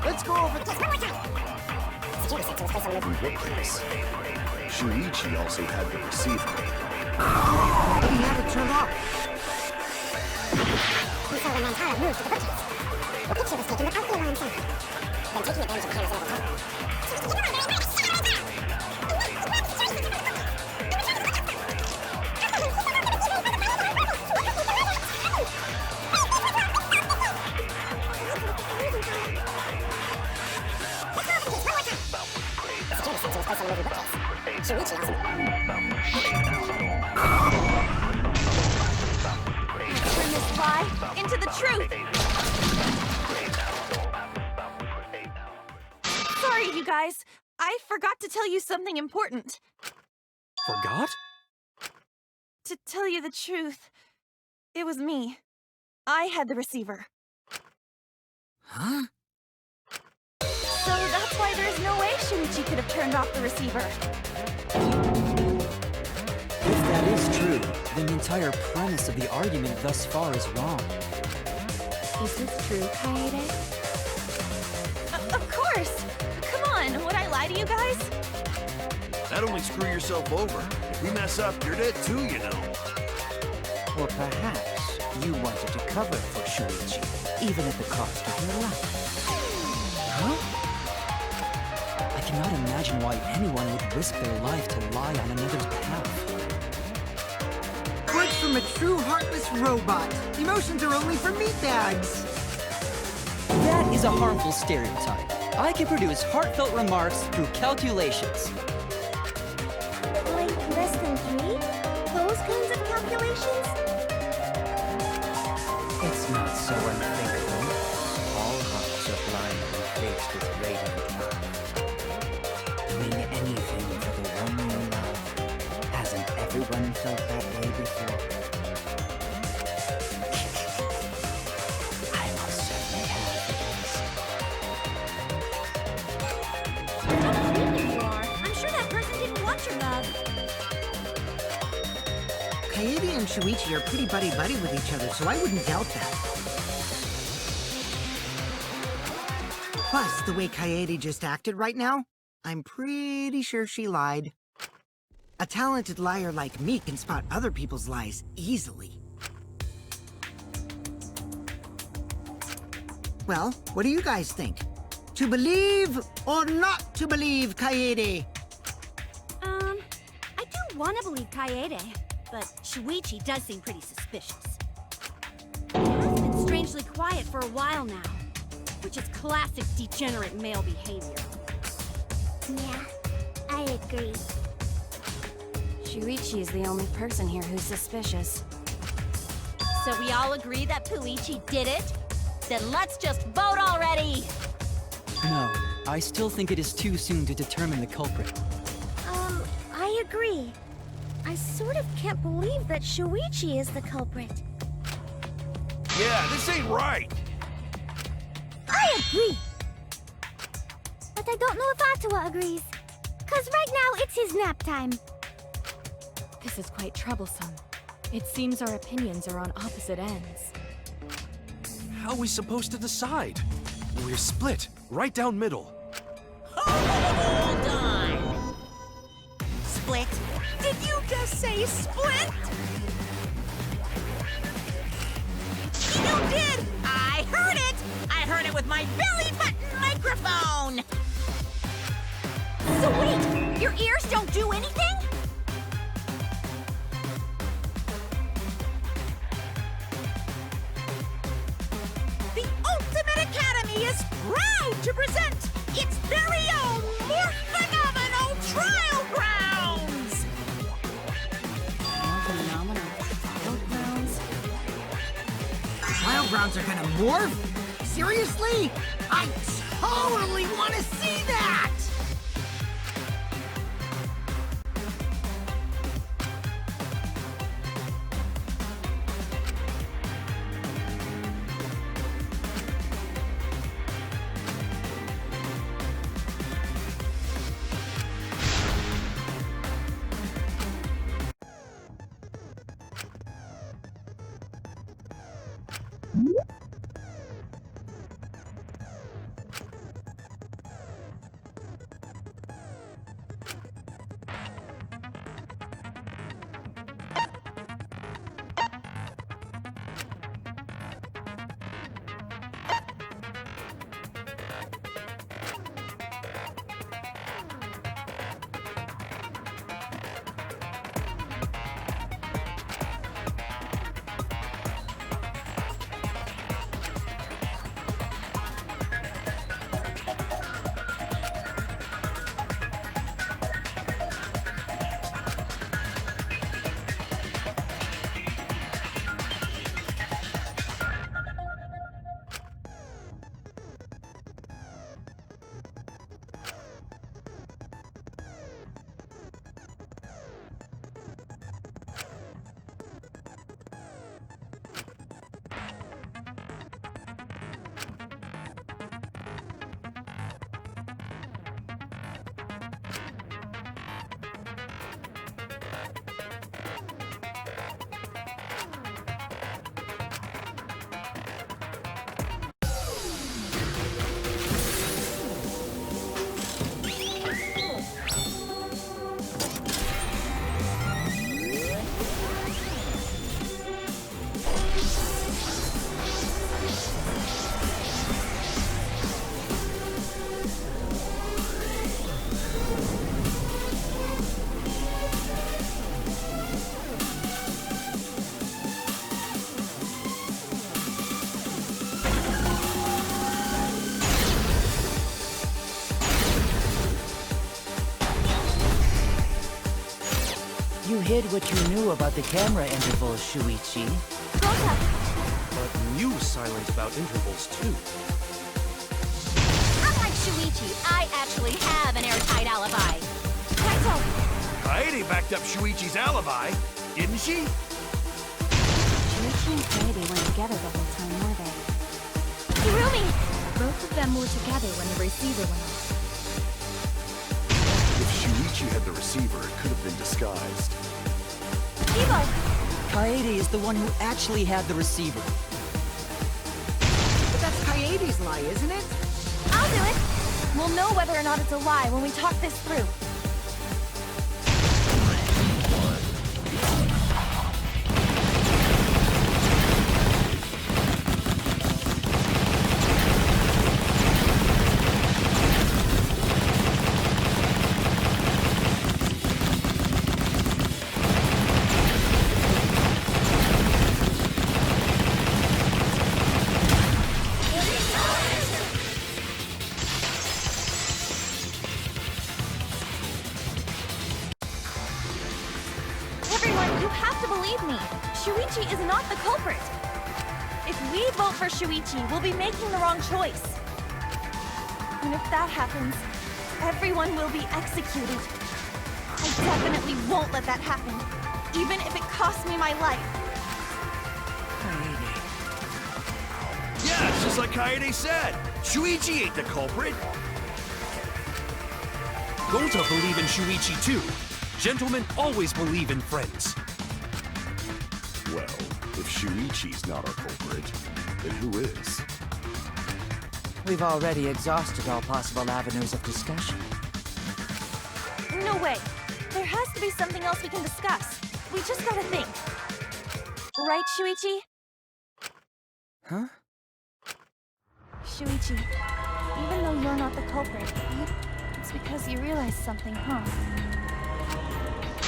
Let's go over Just one more time. Security sensor was placed on the moving bookcase. Shuichi also had the receiver. But he had it turned off. And so when Rantaro moved to the bookcase, the picture was taken without the alarm sound. Then taking advantage of the camera's little time. place on the movie bookcase. Shuichi also. Turn this lie into the truth! Sorry, you guys. I forgot to tell you something important. Forgot? To tell you the truth, it was me. I had the receiver. Huh? So that's why there's no way Shuichi could have turned off the receiver. If that is true, then the entire premise of the argument thus far is wrong. Is this true, Kaede? Of course! Come on, would I lie to you guys? That'd only screw yourself over. If we mess up, you're dead too, you know. Or perhaps you wanted to cover for Shuichi, even at the cost of your life. Huh? I cannot imagine why anyone would risk their life to lie on another's behalf. Words from a true heartless robot. Emotions are only for meatbags. That is a harmful stereotype. I can produce heartfelt remarks through calculations. Like less than 3? Those kinds of calculations? It's not so unthinkable. All hearts are blind when faced with radiant love. Doing anything for the one you love. Hasn't everyone felt that way before? I most certainly have, I'm sure that person didn't want your love. Kaede and Shuichi are pretty buddy-buddy with each other, so I wouldn't doubt that. Plus, the way Kaede just acted right now, I'm pretty sure she lied. A talented liar like me can spot other people's lies easily. Well, what do you guys think? To believe or not to believe, Kaede? I do want to believe Kaede, but Shuichi does seem pretty suspicious. He has been strangely quiet for a while now, which is classic degenerate male behavior. Yeah, I agree. Shuichi is the only person here who's suspicious. So we all agree that Puichi did it? Then let's just vote already! No, I still think it is too soon to determine the culprit. I agree. I sort of can't believe that Shuichi is the culprit. Yeah, this ain't right. I agree! But I don't know if Atawa agrees. 'Cause right now it's his nap time. This is quite troublesome. It seems our opinions are on opposite ends. How are we supposed to decide? We're split, right down middle. Hold on! Split? Did you just say split? You did! I heard it! I heard it with my belly button microphone! So wait, your ears don't do anything? The Ultimate Academy is proud to present its very own more phenomenal trial grounds! More phenomenal trial grounds? Trial grounds are gonna morph? Seriously? I totally want to see that! hid what you knew about the camera intervals, Shuichi. But you silent about intervals, too. Unlike Shuichi, I actually have an airtight alibi. Kaito! Kaede backed up Shuichi's alibi, didn't she? Shuichi and Kaede weren't together the whole time, were they? Hirumi! Both of them were together when the receiver went off. If Shuichi had the receiver, it could have been disguised. Evo! Kaede is the one who actually had the receiver. But that's Kaede's lie, isn't it? I'll do it! We'll know whether or not it's a lie when we talk this through. Shuichi is not the culprit. If we vote for Shuichi, we'll be making the wrong choice. And if that happens, everyone will be executed. I definitely won't let that happen, even if it costs me my life. Kaede. Yeah, it's just like Kaede said. Shuichi ain't the culprit. Gota believe in Shuichi too. Gentlemen always believe in friends. Well, if Shuichi's not our culprit, then who is? We've already exhausted all possible avenues of discussion. No way. There has to be something else we can discuss. We just gotta think. Right, Shuichi? Huh? Shuichi, even though you're not the culprit, it's because you realized something, huh?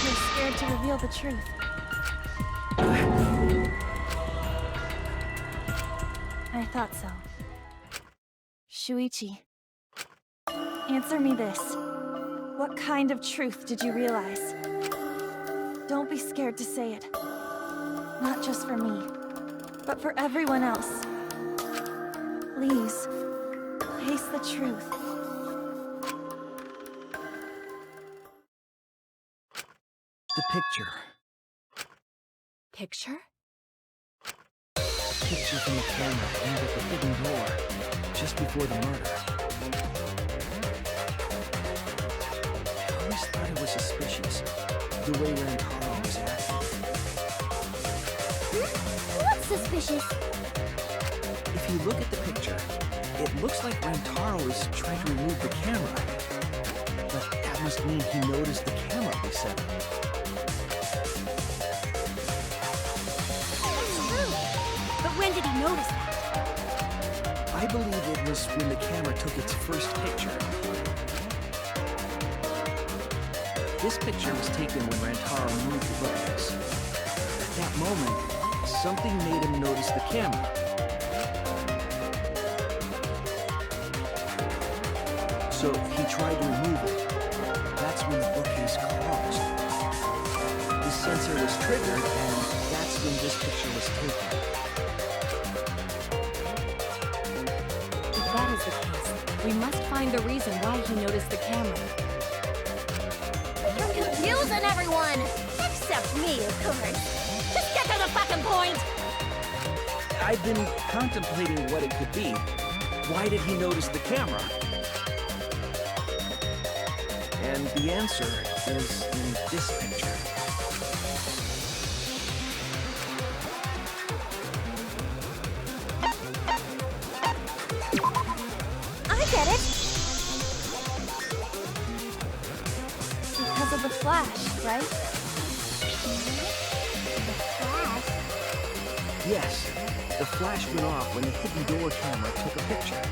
You're scared to reveal the truth. I thought so. Shuichi, answer me this. What kind of truth did you realize? Don't be scared to say it. Not just for me, but for everyone else. Please, face the truth. The picture. Picture? Picture from the camera aimed at the hidden door, just before the murder. I always thought it was suspicious, the way Rantaro was acting. What's suspicious? If you look at the picture, it looks like Rantaro is trying to remove the camera. But that must mean he noticed the camera reset. When did he notice that? I believe it was when the camera took its first picture. This picture was taken when Rantaro moved the bookcase. At that moment, something made him notice the camera. So he tried to remove it. That's when the bookcase closed. The sensor was triggered, and that's when this picture was taken. If that is the case, we must find the reason why he noticed the camera. You're confusing everyone! Except me, of course. Just get to the fucking point! I've been contemplating what it could be. Why did he notice the camera? And the answer is in this picture. I get it! Because of the flash, right? Yes, the flash went off when the hidden door camera took a picture.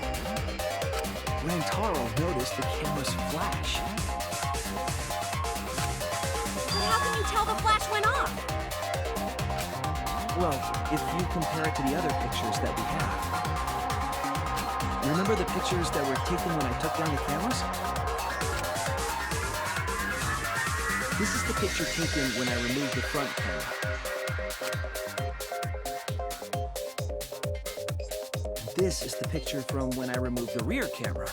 Rantaro noticed the camera's flash. But how can you tell the flash went off? Well, if you compare it to the other pictures that we have. Remember the pictures that were taken when I took down the cameras? This is the picture taken when I removed the front camera. This is the picture from when I removed the rear camera.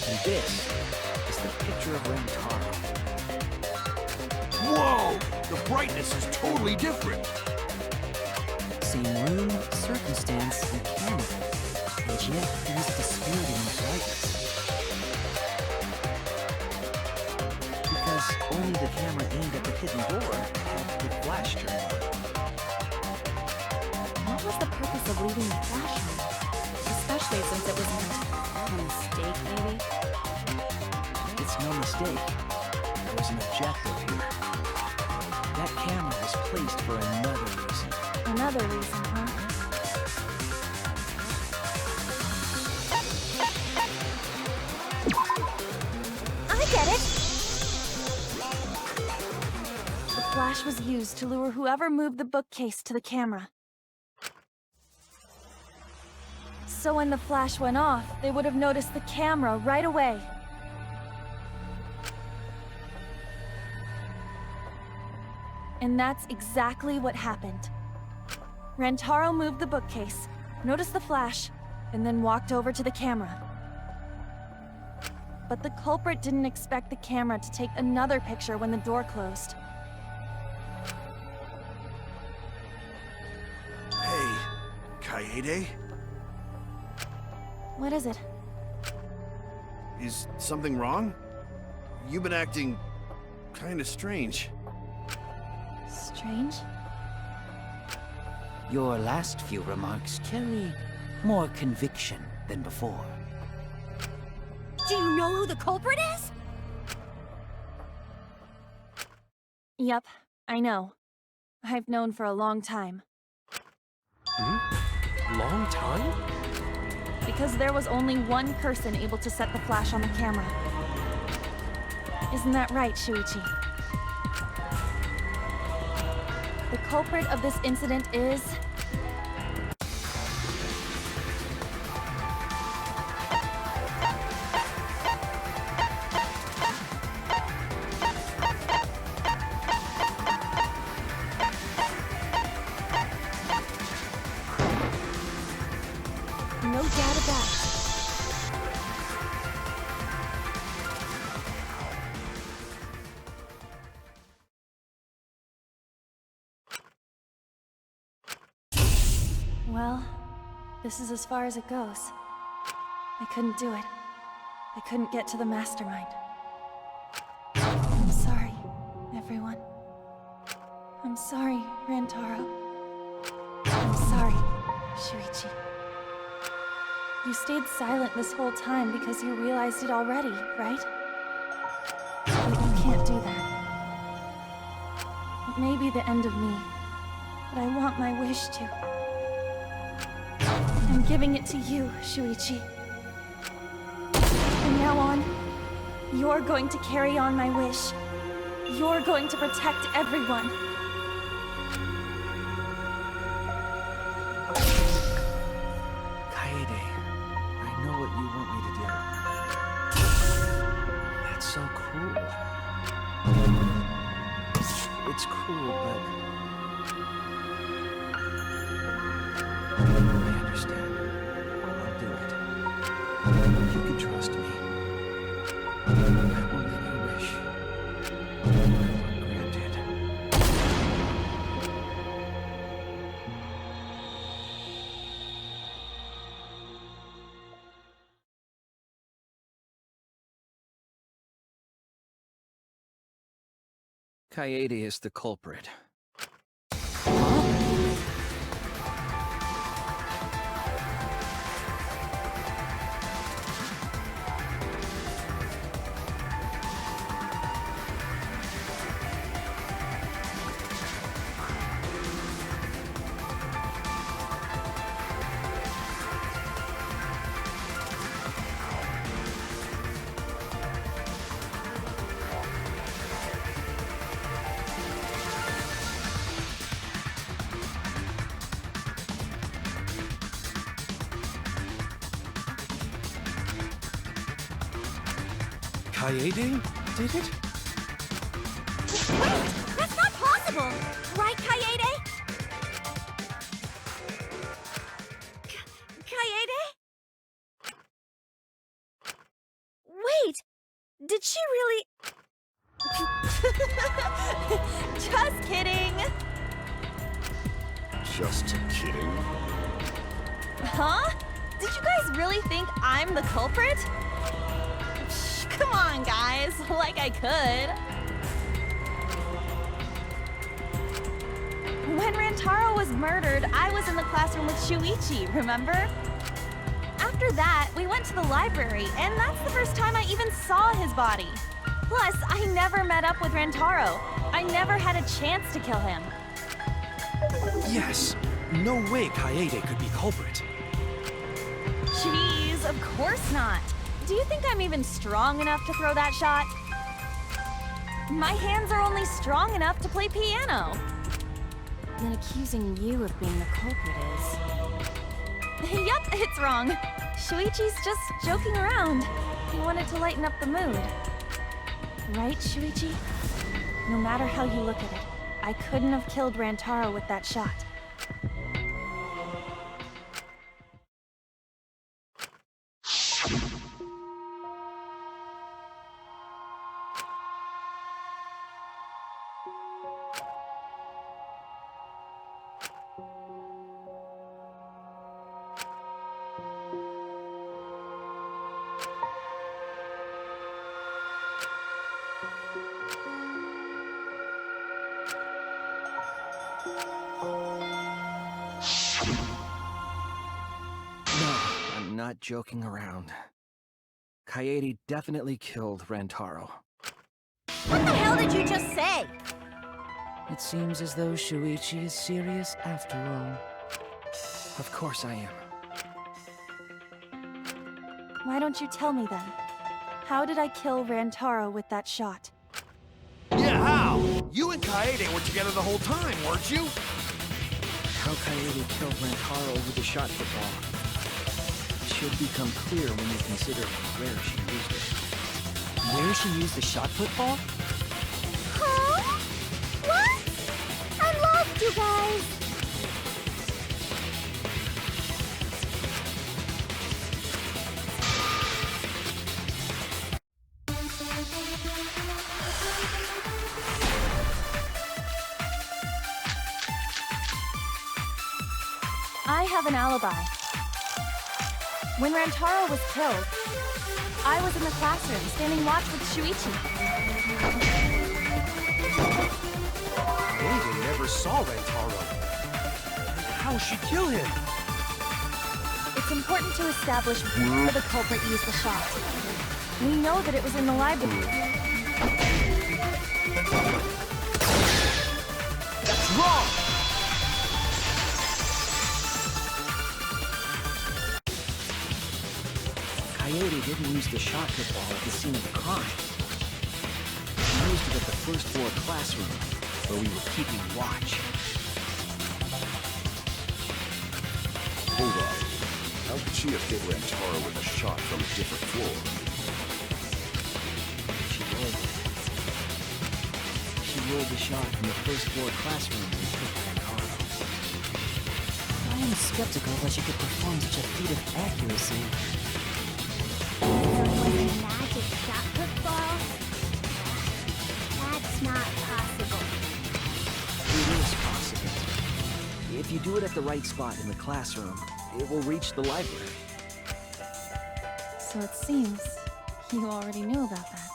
And this is the picture of Rentaro. Whoa! The brightness is totally different. Same room, circumstance, and camera. And yet, there's disparity in brightness. Because only the camera aimed at the hidden door had the flash turned on. What was the purpose of leaving the flash on? Especially since it was a mistake, maybe? It's no mistake. There was an objective here. That camera was placed for another reason. Another reason, huh? I get it! The flash was used to lure whoever moved the bookcase to the camera. So when the flash went off, they would have noticed the camera right away. And that's exactly what happened. Rentaro moved the bookcase, noticed the flash, and then walked over to the camera. But the culprit didn't expect the camera to take another picture when the door closed. Hey, Kaede? What is it? Is something wrong? You've been acting kinda strange. Strange? Your last few remarks carry more conviction than before. Do you know who the culprit is? Yep, I know. I've known for a long time. Long time? Because there was only one person able to set the flash on the camera. Isn't that right, Shuichi? The culprit of this incident is... no doubt about it. Well, this is as far as it goes. I couldn't do it. I couldn't get to the mastermind. I'm sorry, everyone. I'm sorry, Rentaro. I'm sorry, Shuichi. You stayed silent this whole time because you realized it already, right? But you can't do that. It may be the end of me, but I want my wish to. I'm giving it to you, Shuichi. From now on, you're going to carry on my wish. You're going to protect everyone. Kaede, I know what you want me to do. That's so cool. It's cool, but... I understand. I'll do it. You can trust me. I will make your wish. Granted. Kaede is the culprit. Kaede did it? Wait! That's not possible! Right, Kaede? Kaede? Wait! Did she really... Just kidding! Just kidding. Huh? Did you guys really think I'm the culprit? Come on, guys. Like I could. When Rantaro was murdered, I was in the classroom with Shuichi, remember? After that, we went to the library, and that's the first time I even saw his body. Plus, I never met up with Rantaro. I never had a chance to kill him. Yes. No way Kaede could be culprit. Jeez, of course not. Do you think I'm even strong enough to throw that shot? My hands are only strong enough to play piano. Then accusing you of being the culprit is... Yup, it's wrong. Shuichi's just joking around. He wanted to lighten up the mood. Right, Shuichi? No matter how you look at it, I couldn't have killed Rantaro with that shot. No, I'm not joking around. Kaede definitely killed Rantaro. What the hell did you just say? It seems as though Shuichi is serious after all. Of course I am. Why don't you tell me then? How did I kill Rantaro with that shot? Yeah, how? You and Kaede were together the whole time, weren't you? How Kaede killed Rantaro with the shot football should become clear when you consider where she used it. Where she used the shot football? Huh? What? I'm lost, you guys. I have an alibi. When Rantaro was killed, I was in the classroom standing watch with Shuichi. Kaede never saw Rantaro. How'd she kill him? It's important to establish where the culprit used the shot. We know that it was in the library. That's wrong! Kaede didn't use the shot football at the scene of the crime. She used it at the first floor classroom, where we were keeping watch. Hold on. How could she have hit Rantaro with a shot from a different floor? She rolled it. She rolled the shot from the first floor classroom and hit Rantaro. I am skeptical that she could perform such a feat of accuracy. There was a magic shot football? That's not possible. It is possible. If you do it at the right spot in the classroom, it will reach the library. So it seems you already knew about that.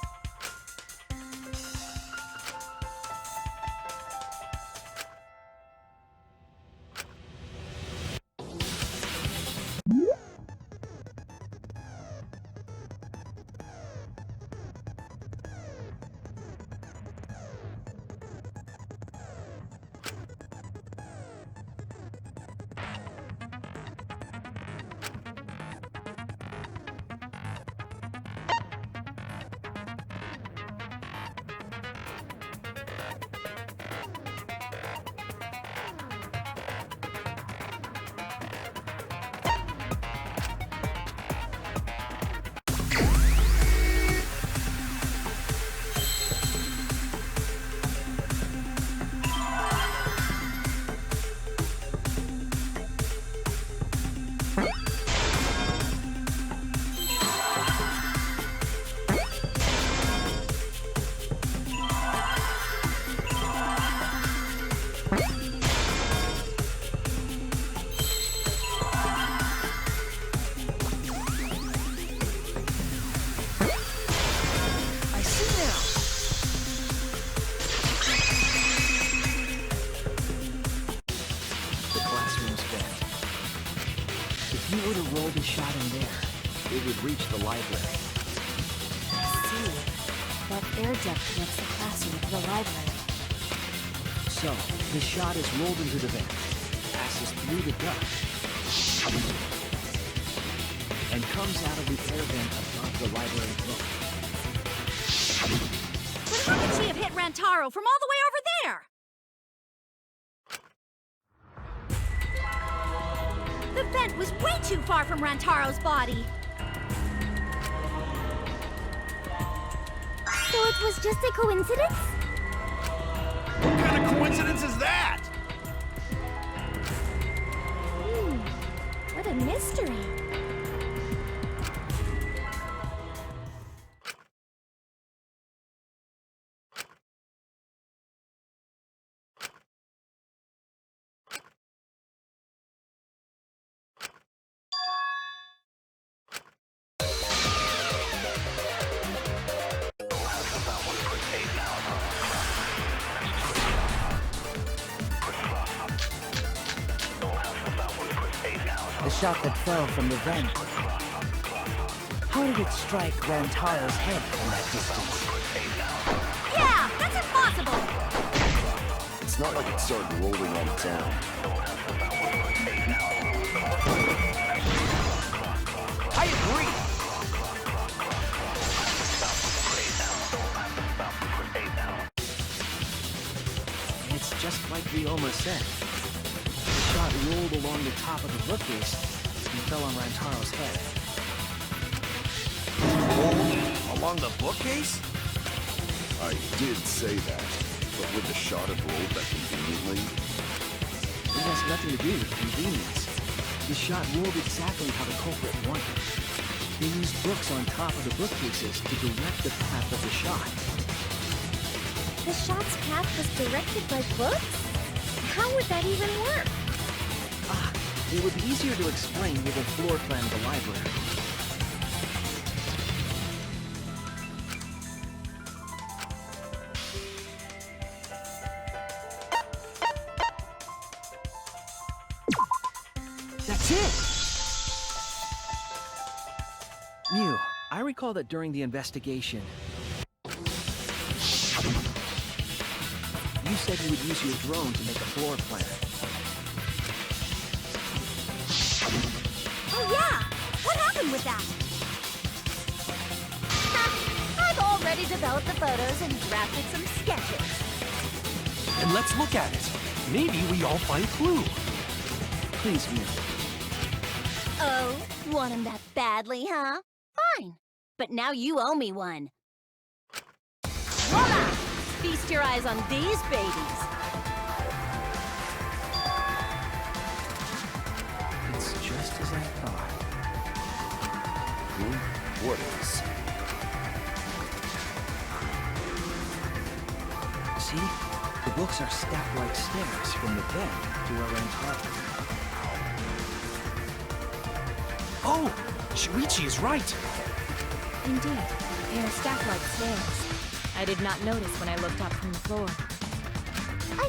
If you were to roll the shot in there, it would reach the library. I see. That air duct connects the classroom to the library. So, the shot is rolled into the vent, passes through the duct, and comes out of the air vent above the library book. But how could she have hit Rantaro from all the way over there? The vent was way too far from Rantaro's body. So it was just a coincidence? What kind of coincidence is that? What a mystery. The shot that fell from the vent. How did it strike Rantaro's head from that distance? Yeah, that's impossible! It's not like it started rolling on its own. I agree! It's just like Ryoma said. The shot rolled along the top of the bookcase and fell on Rantaro's head. Rolled along the bookcase? I did say that, but would the shot have rolled that conveniently? It has nothing to do with convenience. The shot rolled exactly how the culprit wanted. They used books on top of the bookcases to direct the path of the shot. The shot's path was directed by books? How would that even work? It would be easier to explain with a floor plan of the library. That's it! Mew, I recall that during the investigation, you said you would use your drone to make a floor plan. Oh yeah! What happened with that? I've already developed the photos and drafted some sketches. And let's look at it. Maybe we all find a clue. Please, Mew. Oh, want him that badly, huh? Fine. But now you owe me one. Voila! Feast your eyes on these babies. It's just as I thought. What is? See? The books are stacked like stairs from the vent to where Rantaro. Oh! Shuichi is right! Indeed, they are stacked like stairs. I did not notice when I looked up from the floor. I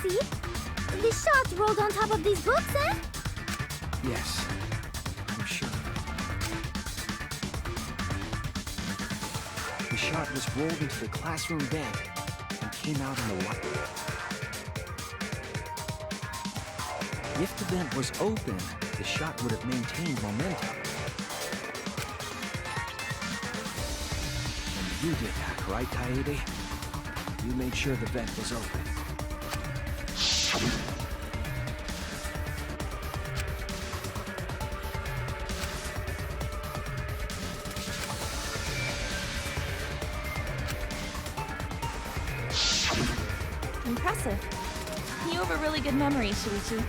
see. The shots rolled on top of these books, eh? Yes, I'm sure. The shot was rolled into the classroom vent and came out in the light. If the vent was open, the shot would have maintained momentum. And you did that, right, Kaede? You made sure the vent was open. Impressive. You have a really good memory, Shuichi.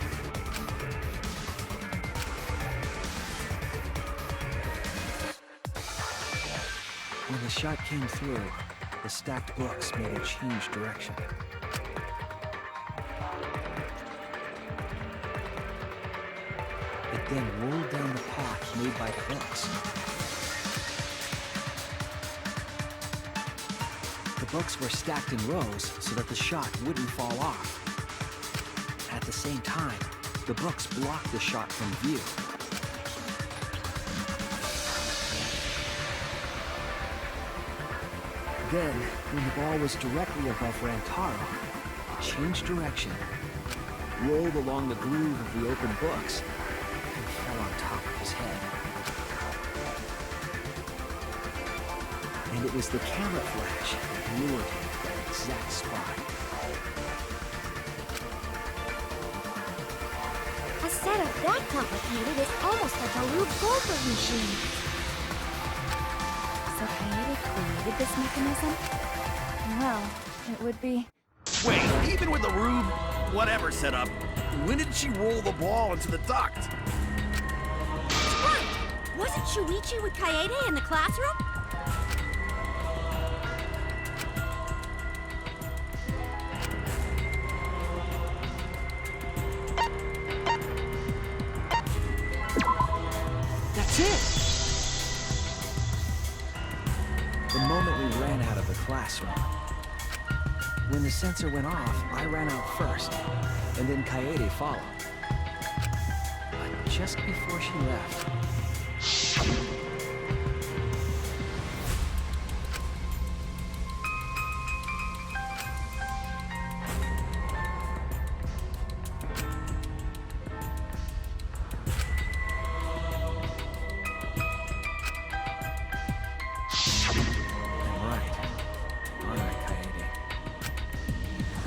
When the shot came through, the stacked books made it change direction. It then rolled down the path made by the books. The books were stacked in rows so that the shot wouldn't fall off. At the same time, the books blocked the shot from view. Then, when the ball was directly above Rantaro, it changed direction, rolled along the groove of the open books, and fell on top of his head. And it was the camera flash that lured him to that exact spot. A setup that complicated is almost like a Rube Goldberg machine. So Kaede created this mechanism? Well, it would be... Wait, even with the Rube whatever setup, when did she roll the ball into the duct? Right! Wasn't Shuichi with Kaede in the classroom? That's it! The moment we ran out of the classroom. When the sensor went off, I ran out first, and then Kaede followed. But just before she left...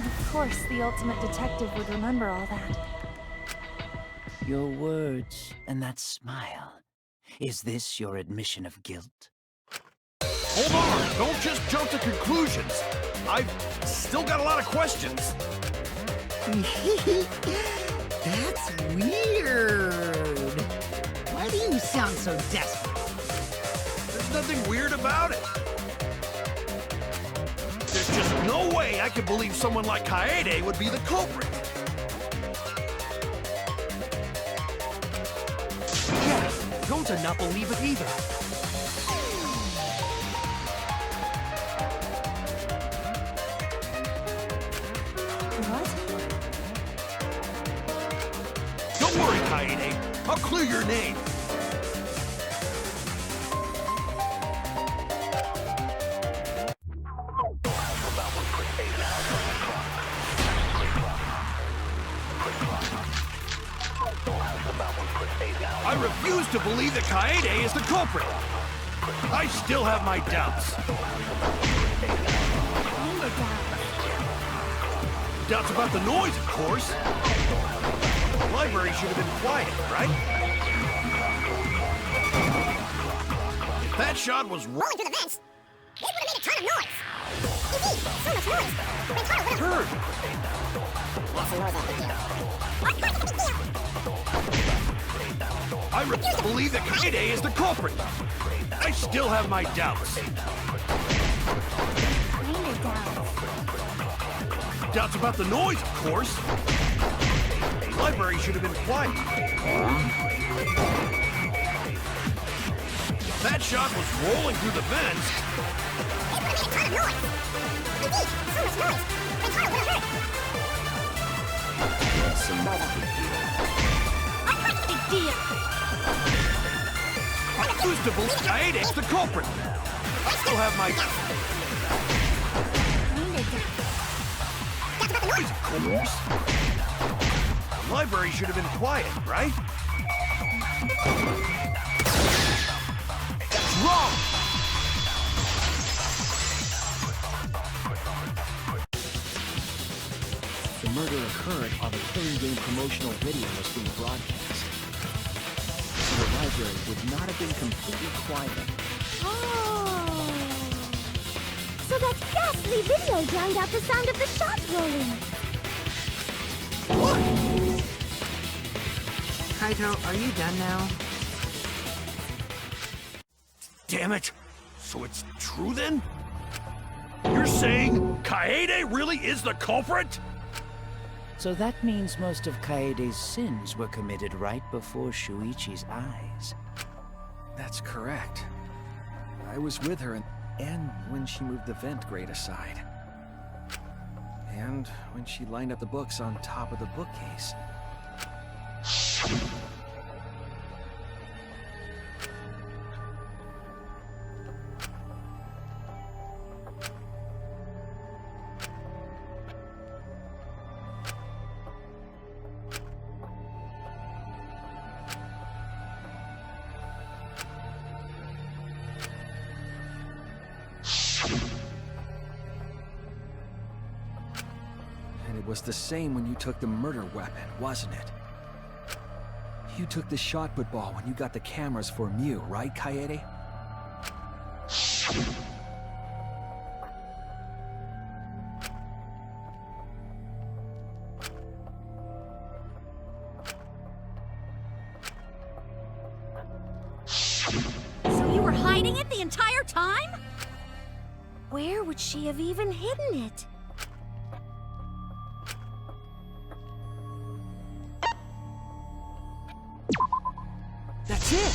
Of course, the ultimate detective would remember all that. Your words and that smile. Is this your admission of guilt? Hold on! Don't just jump to conclusions! I've still got a lot of questions. That's weird. Why do you sound so desperate? There's nothing weird about it. There's just no way I could believe someone like Kaede would be the culprit. Yeah, Gota not believe it either. What? Don't worry, Kaede. I'll clear your name. I refuse to believe that Kaede is the culprit. I still have my doubts. Doubts about the noise, of course. The library should have been quiet, right? If that shot was Rolling through the vents, it would have made a ton of noise. Indeed, so much noise. Rantaro would have heard. That's a noise I can do. Of course it's a big deal. I refuse to believe that Kaede is the culprit. I still have my doubts. Doubts about the noise, of course. The library should have been quiet. That shot was rolling through the vents. It would have made a ton of noise. Indeed, so much noise. Rantaro would have heard. That's a big Of course it's a big deal. I refuse to believe Kaede is the culprit. I still have my doubts, of course. The library should have been quiet, right? That's wrong! The murder occurred while the Killing Game promotional video was being broadcast. So the library would not have been completely quiet. Oh. So that ghastly video drowned out the sound of the shot rolling. Kaito, are you done now? Damn it! So it's true then? You're saying Kaede really is the culprit? So that means most of Kaede's sins were committed right before Shuichi's eyes. That's correct. I was with her and when she moved the vent grate aside. And when she lined up the books on top of the bookcase. It was the same when you took the murder weapon, wasn't it? You took the shot put ball when you got the cameras for Mew, right, Kaede? So you were hiding it the entire time? Where would she have even hidden it? That's it!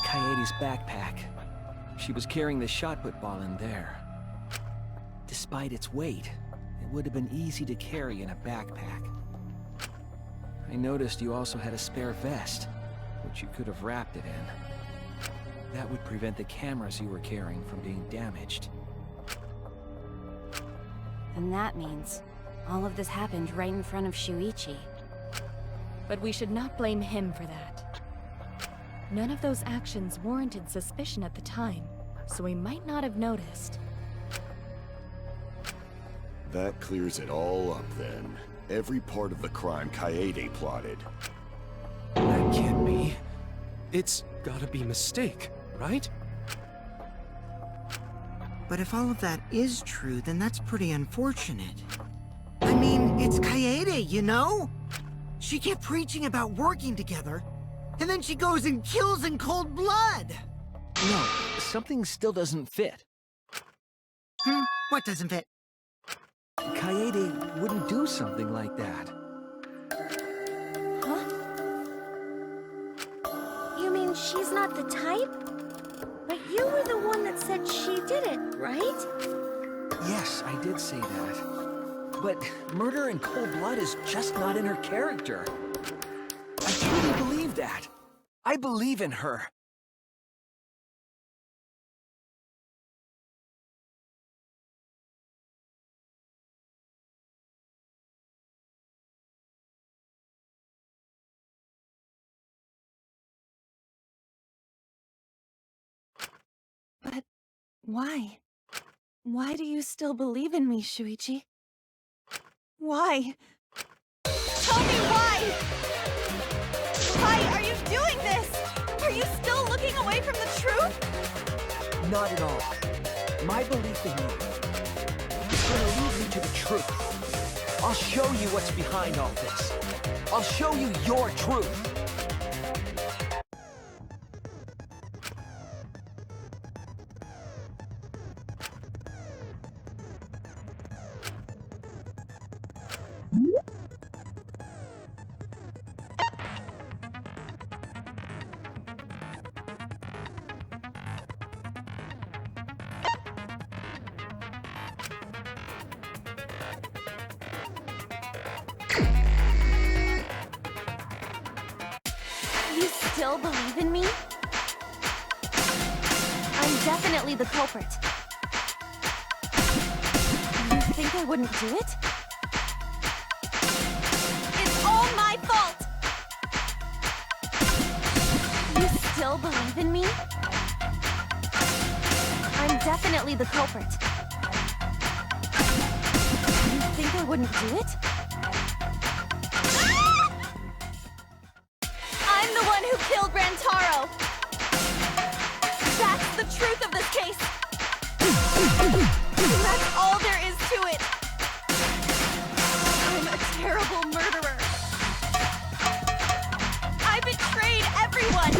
Kaede's backpack. She was carrying the shot put ball in there. Despite its weight, it would have been easy to carry in a backpack. I noticed you also had a spare vest, which you could have wrapped it in. That would prevent the cameras you were carrying from being damaged. And that means all of this happened right in front of Shuichi. But we should not blame him for that. None of those actions warranted suspicion at the time, so we might not have noticed. That clears it all up then. Every part of the crime Kaede plotted. That can't be. It's gotta be a mistake, right? But if all of that is true, then that's pretty unfortunate. I mean, it's Kaede, you know? She kept preaching about working together, and then she goes and kills in cold blood! No, something still doesn't fit. What doesn't fit? Kaede wouldn't do something like that. Huh? You mean she's not the type? But you were the one that said she did it, right? Yes, I did say that. But murder in cold blood is just not in her character. I truly believe that. I believe in her. But why? Why do you still believe in me, Shuichi? Why? Tell me why! Why are you doing this? Are you still looking away from the truth? Not at all. My belief in you is going to lead me to the truth. I'll show you what's behind all this. I'll show you your truth. You still believe in me? I'm definitely the culprit. You think I wouldn't do it? It's all my fault! You still believe in me? I'm definitely the culprit. You think I wouldn't do it? I'm the one who killed Rantaro! That's the truth of this case! And that's all there is to it! I'm a terrible murderer! I betrayed everyone!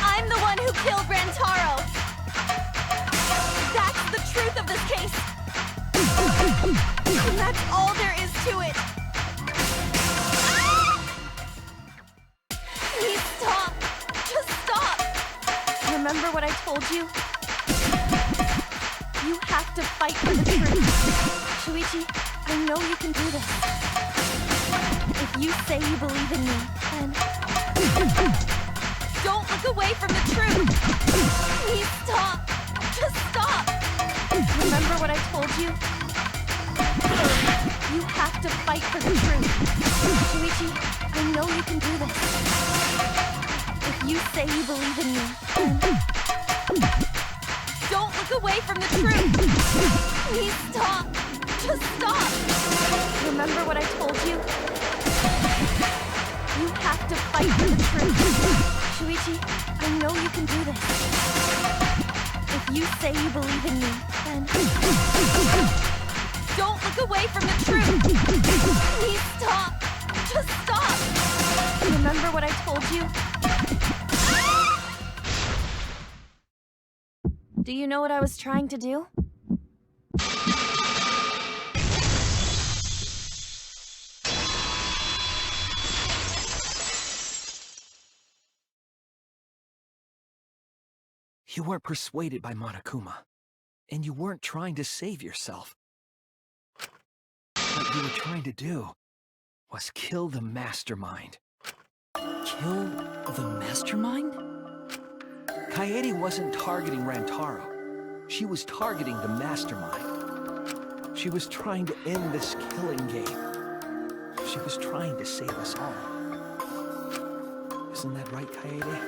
I'm the one who killed Rantaro! That's the truth of this case! And that's all there is to it! Please stop! Just stop! Remember what I told you? You have to fight for the truth. Shuichi, I know you can do this. If you say you believe in me, then... don't look away from the truth! Please stop! Just stop! Remember what I told you? You have to fight for the truth. Shuichi, I know you can do this. If you say you believe in me, then... don't look look away from the truth! Please stop! Just stop! Remember what I told you? You have to fight for the truth. Shuichi, I know you can do this. If you say you believe in me, then... Don't look away from the truth! Please stop! Just stop! Remember what I told you? Do you know what I was trying to do? You weren't persuaded by Monokuma, and you weren't trying to save yourself. What you were trying to do was kill the mastermind. Kill the mastermind? Kaede wasn't targeting Rantaro. She was targeting the mastermind. She was trying to end this killing game. She was trying to save us all. Isn't that right, Kaede?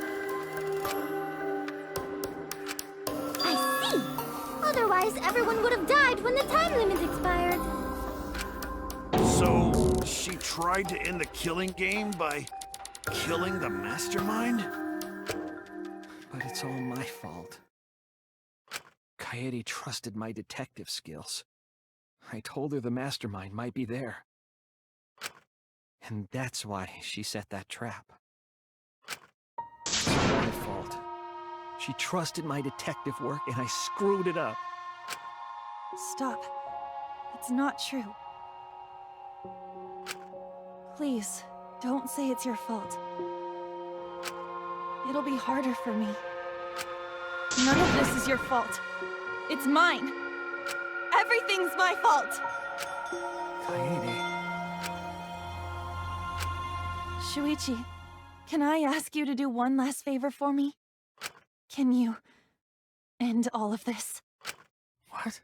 I see! Otherwise, everyone would have died when the time limit expired. So, she tried to end the killing game by killing the mastermind? But it's all my fault. Kaede trusted my detective skills. I told her the mastermind might be there. And that's why she set that trap. It's my fault. She trusted my detective work and I screwed it up. Stop. It's not true. Please, don't say it's your fault. It'll be harder for me. None of this is your fault. It's mine. Everything's my fault. Kaede. Shuichi, can I ask you to do one last favor for me? Can you end all of this? What?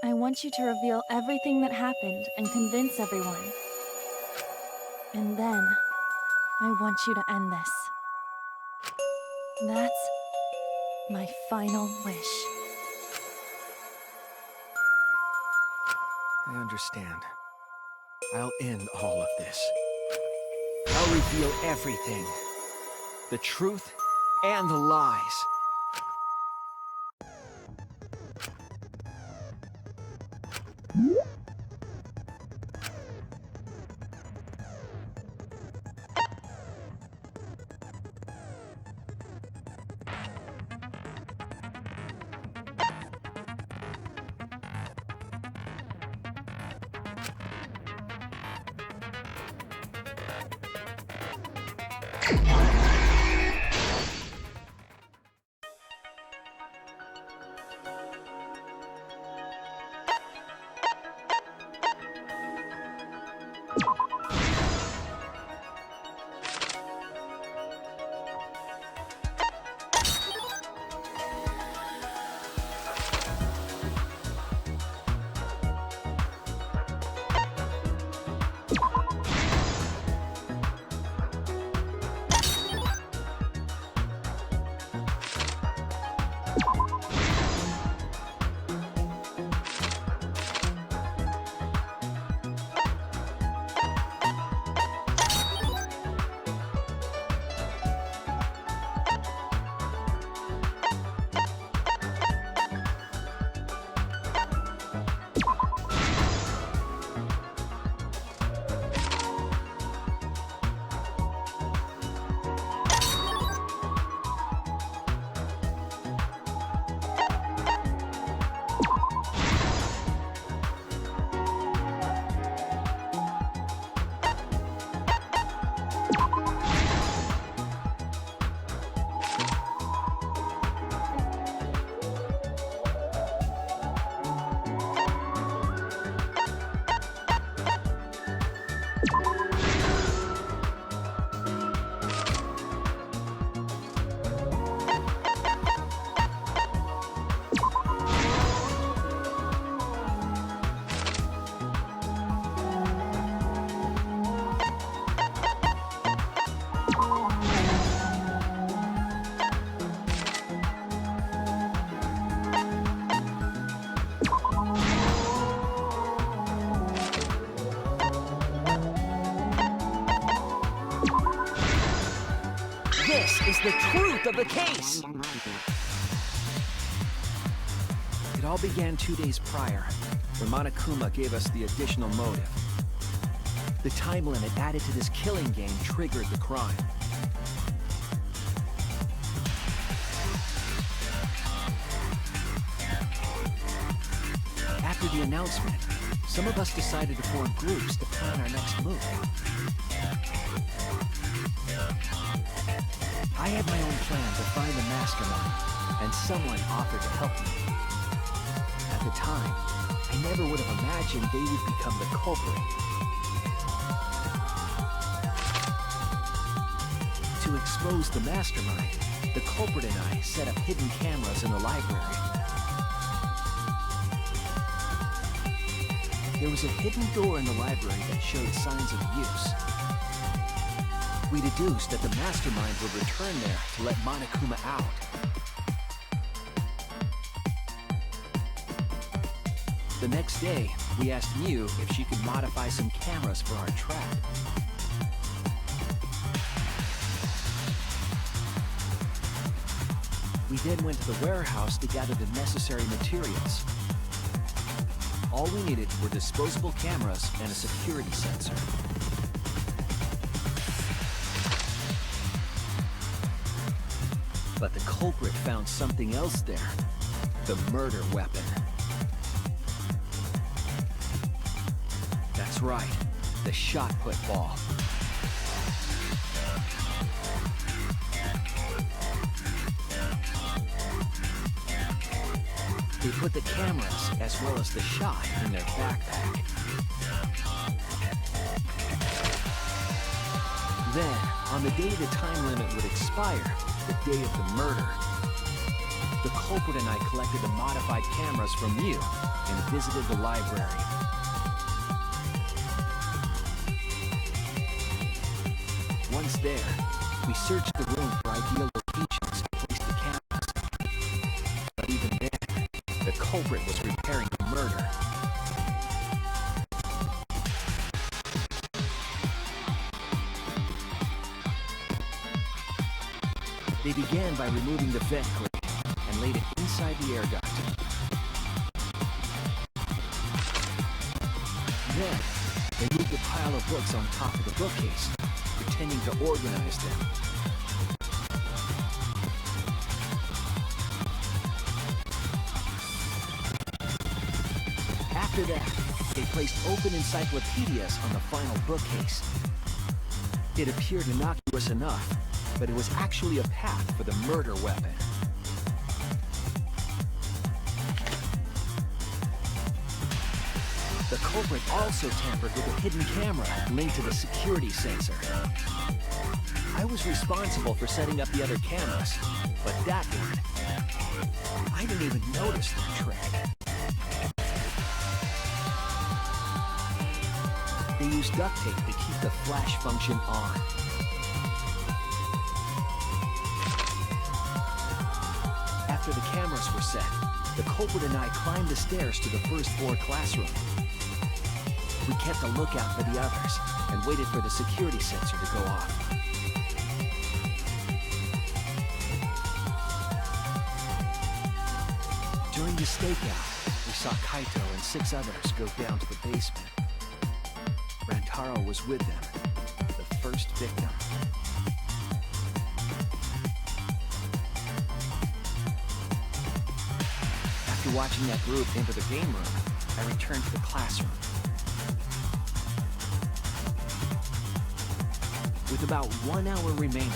I want you to reveal everything that happened and convince everyone. And then, I want you to end this. That's my final wish. I understand. I'll end all of this. I'll reveal everything. The truth and the lies. This is the truth of the case! It all began 2 days prior, when Monokuma gave us the additional motive. The time limit added to this killing game triggered the crime. After the announcement, some of us decided to form groups to plan our next move. I had my own plan to find the mastermind, and someone offered to help me. At the time, I never would have imagined they would become the culprit. To expose the mastermind, the culprit and I set up hidden cameras in the library. There was a hidden door in the library that showed signs of use. We deduced that the mastermind would return there to let Monokuma out. The next day, we asked Mew if she could modify some cameras for our trap. We then went to the warehouse to gather the necessary materials. All we needed were disposable cameras and a security sensor. But the culprit found something else there. The murder weapon. That's right, the shot put ball. They put the cameras, as well as the shot, in their backpack. Then, on the day the time limit would expire, the day of the murder, the culprit and I collected the modified cameras from Mew and visited the library. Once there, we searched the room for ideal locations to place the cameras. But even then, the culprit was preparing the murder. They began by removing the vent grate and laid it inside the air duct. Then, they moved a pile of books on top of the bookcase, pretending to organize them. After that, they placed open encyclopedias on the final bookcase. It appeared innocuous enough, but it was actually a path for the murder weapon. The culprit also tampered with a hidden camera linked to the security sensor. I was responsible for setting up the other cameras, but that one, I didn't even notice their trick. They used duct tape to keep the flash function on. After the cameras were set, the culprit and I climbed the stairs to the first floor classroom. We kept a lookout for the others and waited for the security sensor to go off. During the stakeout, we saw Kaito and 6 others go down to the basement. Rantaro was with them, the first victim. After watching that group enter the game room, I returned to the classroom. With about 1 hour remaining,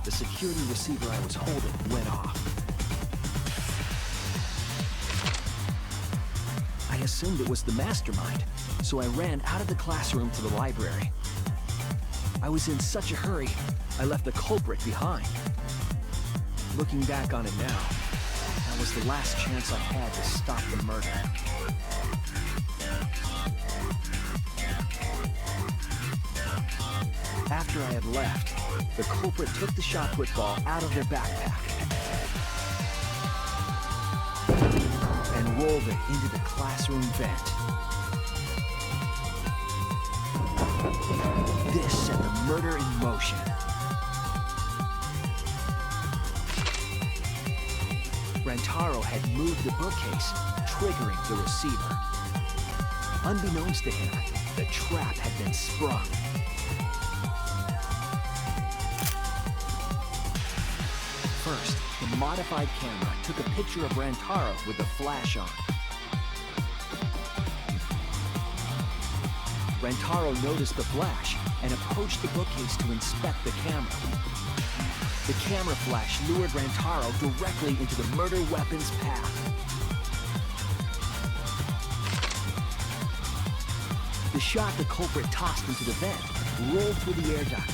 the security receiver I was holding went off. I assumed it was the mastermind, so I ran out of the classroom to the library. I was in such a hurry, I left the culprit behind. Looking back on it now, that was the last chance I had to stop the murder. After I had left, the culprit took the shot put ball out of their backpack and rolled it into the classroom vent. This set the murder in motion. Rantaro had moved the bookcase, triggering the receiver. Unbeknownst to him, the trap had been sprung. First, the modified camera took a picture of Rantaro with the flash on. Rantaro noticed the flash and approached the bookcase to inspect the camera. The camera flash lured Rantaro directly into the murder weapon's path. The shot the culprit tossed into the vent rolled through the air duct.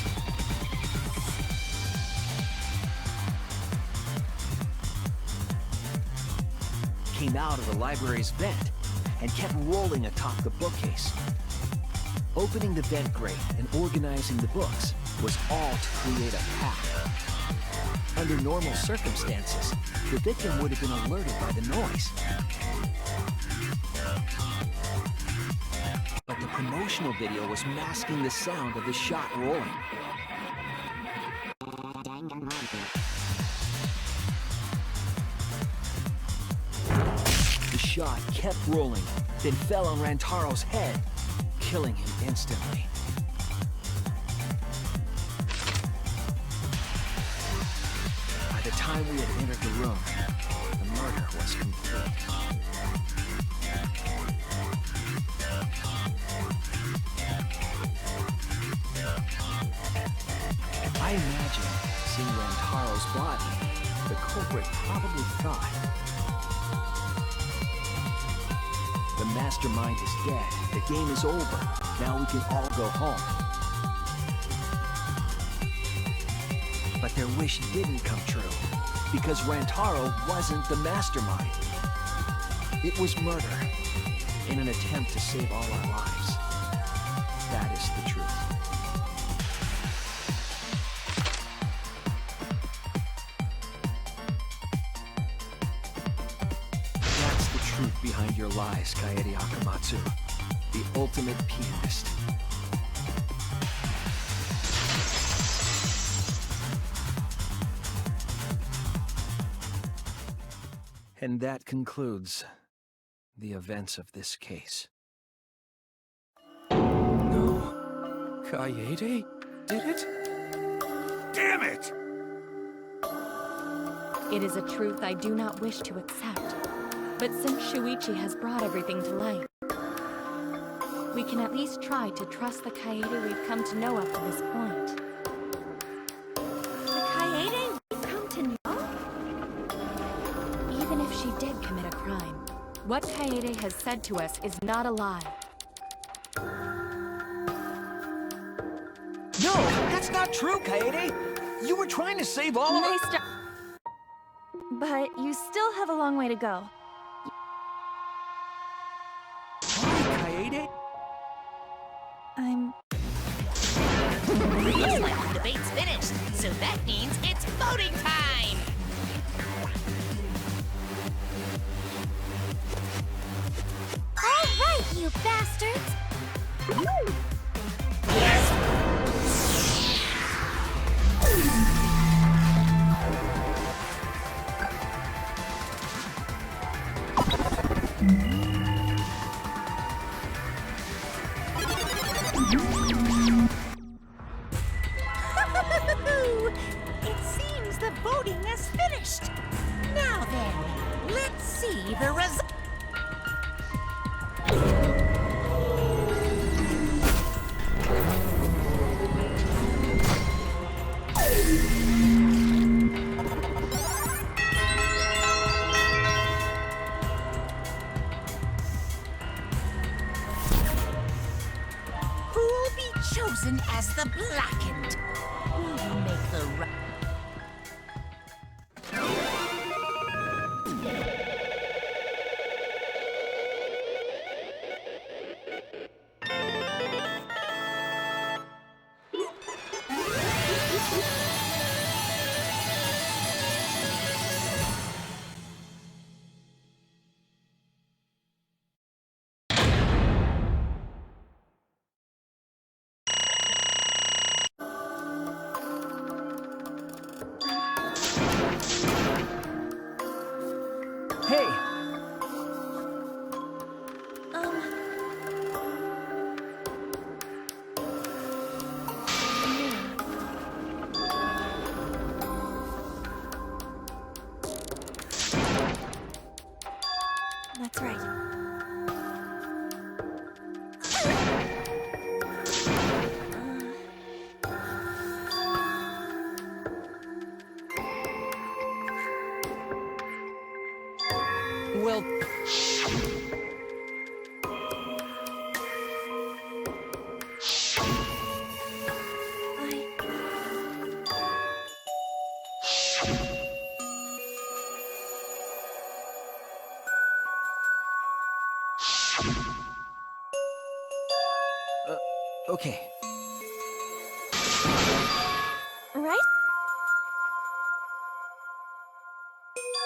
Came out of the library's vent and kept rolling atop the bookcase. Opening the vent grate and organizing the books was all to create a path. Under normal circumstances, the victim would have been alerted by the noise. But the promotional video was masking the sound of the shot rolling. The shot kept rolling, then fell on Rantaro's head, killing him instantly. By the time we had entered the room, the murder was complete. I imagine, seeing Rantaro's body, the culprit probably thought, the mastermind is dead, the game is over, now we can all go home. But their wish didn't come true, because Rantaro wasn't the mastermind. It was murder, in an attempt to save all our lives. That is the truth. That's the truth behind your lies, Kaede Akamatsu, the ultimate pianist. And that concludes the events of this case. No. Kaede did it? Damn it! It is a truth I do not wish to accept. But since Shuichi has brought everything to light, we can at least try to trust the Kaede we've come to know up to this point. The Kaede we've come to know? Even if she did commit a crime, what Kaede has said to us is not a lie. No, that's not true, Kaede! You were trying to save all of us! But you still have a long way to go. Kaede? I'm... Looks like the debate's finished, so that means it's voting time! All right, you bastards! It seems the voting is finished. Now then, let's see the result. Who'll be chosen as the blackened? Will you make the right? will... Okay. Right?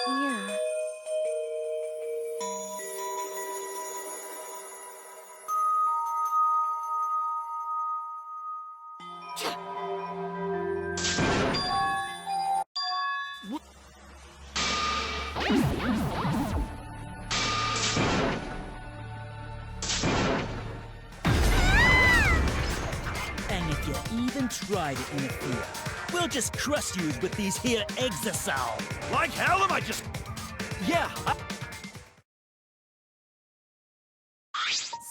Yeah. And if you even try to interfere, we'll just crush you with these here exasol. Like hell am I just... Yeah,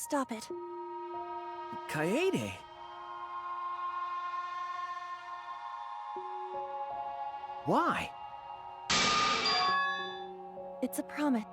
Stop it. Kaede. Why? It's a promise.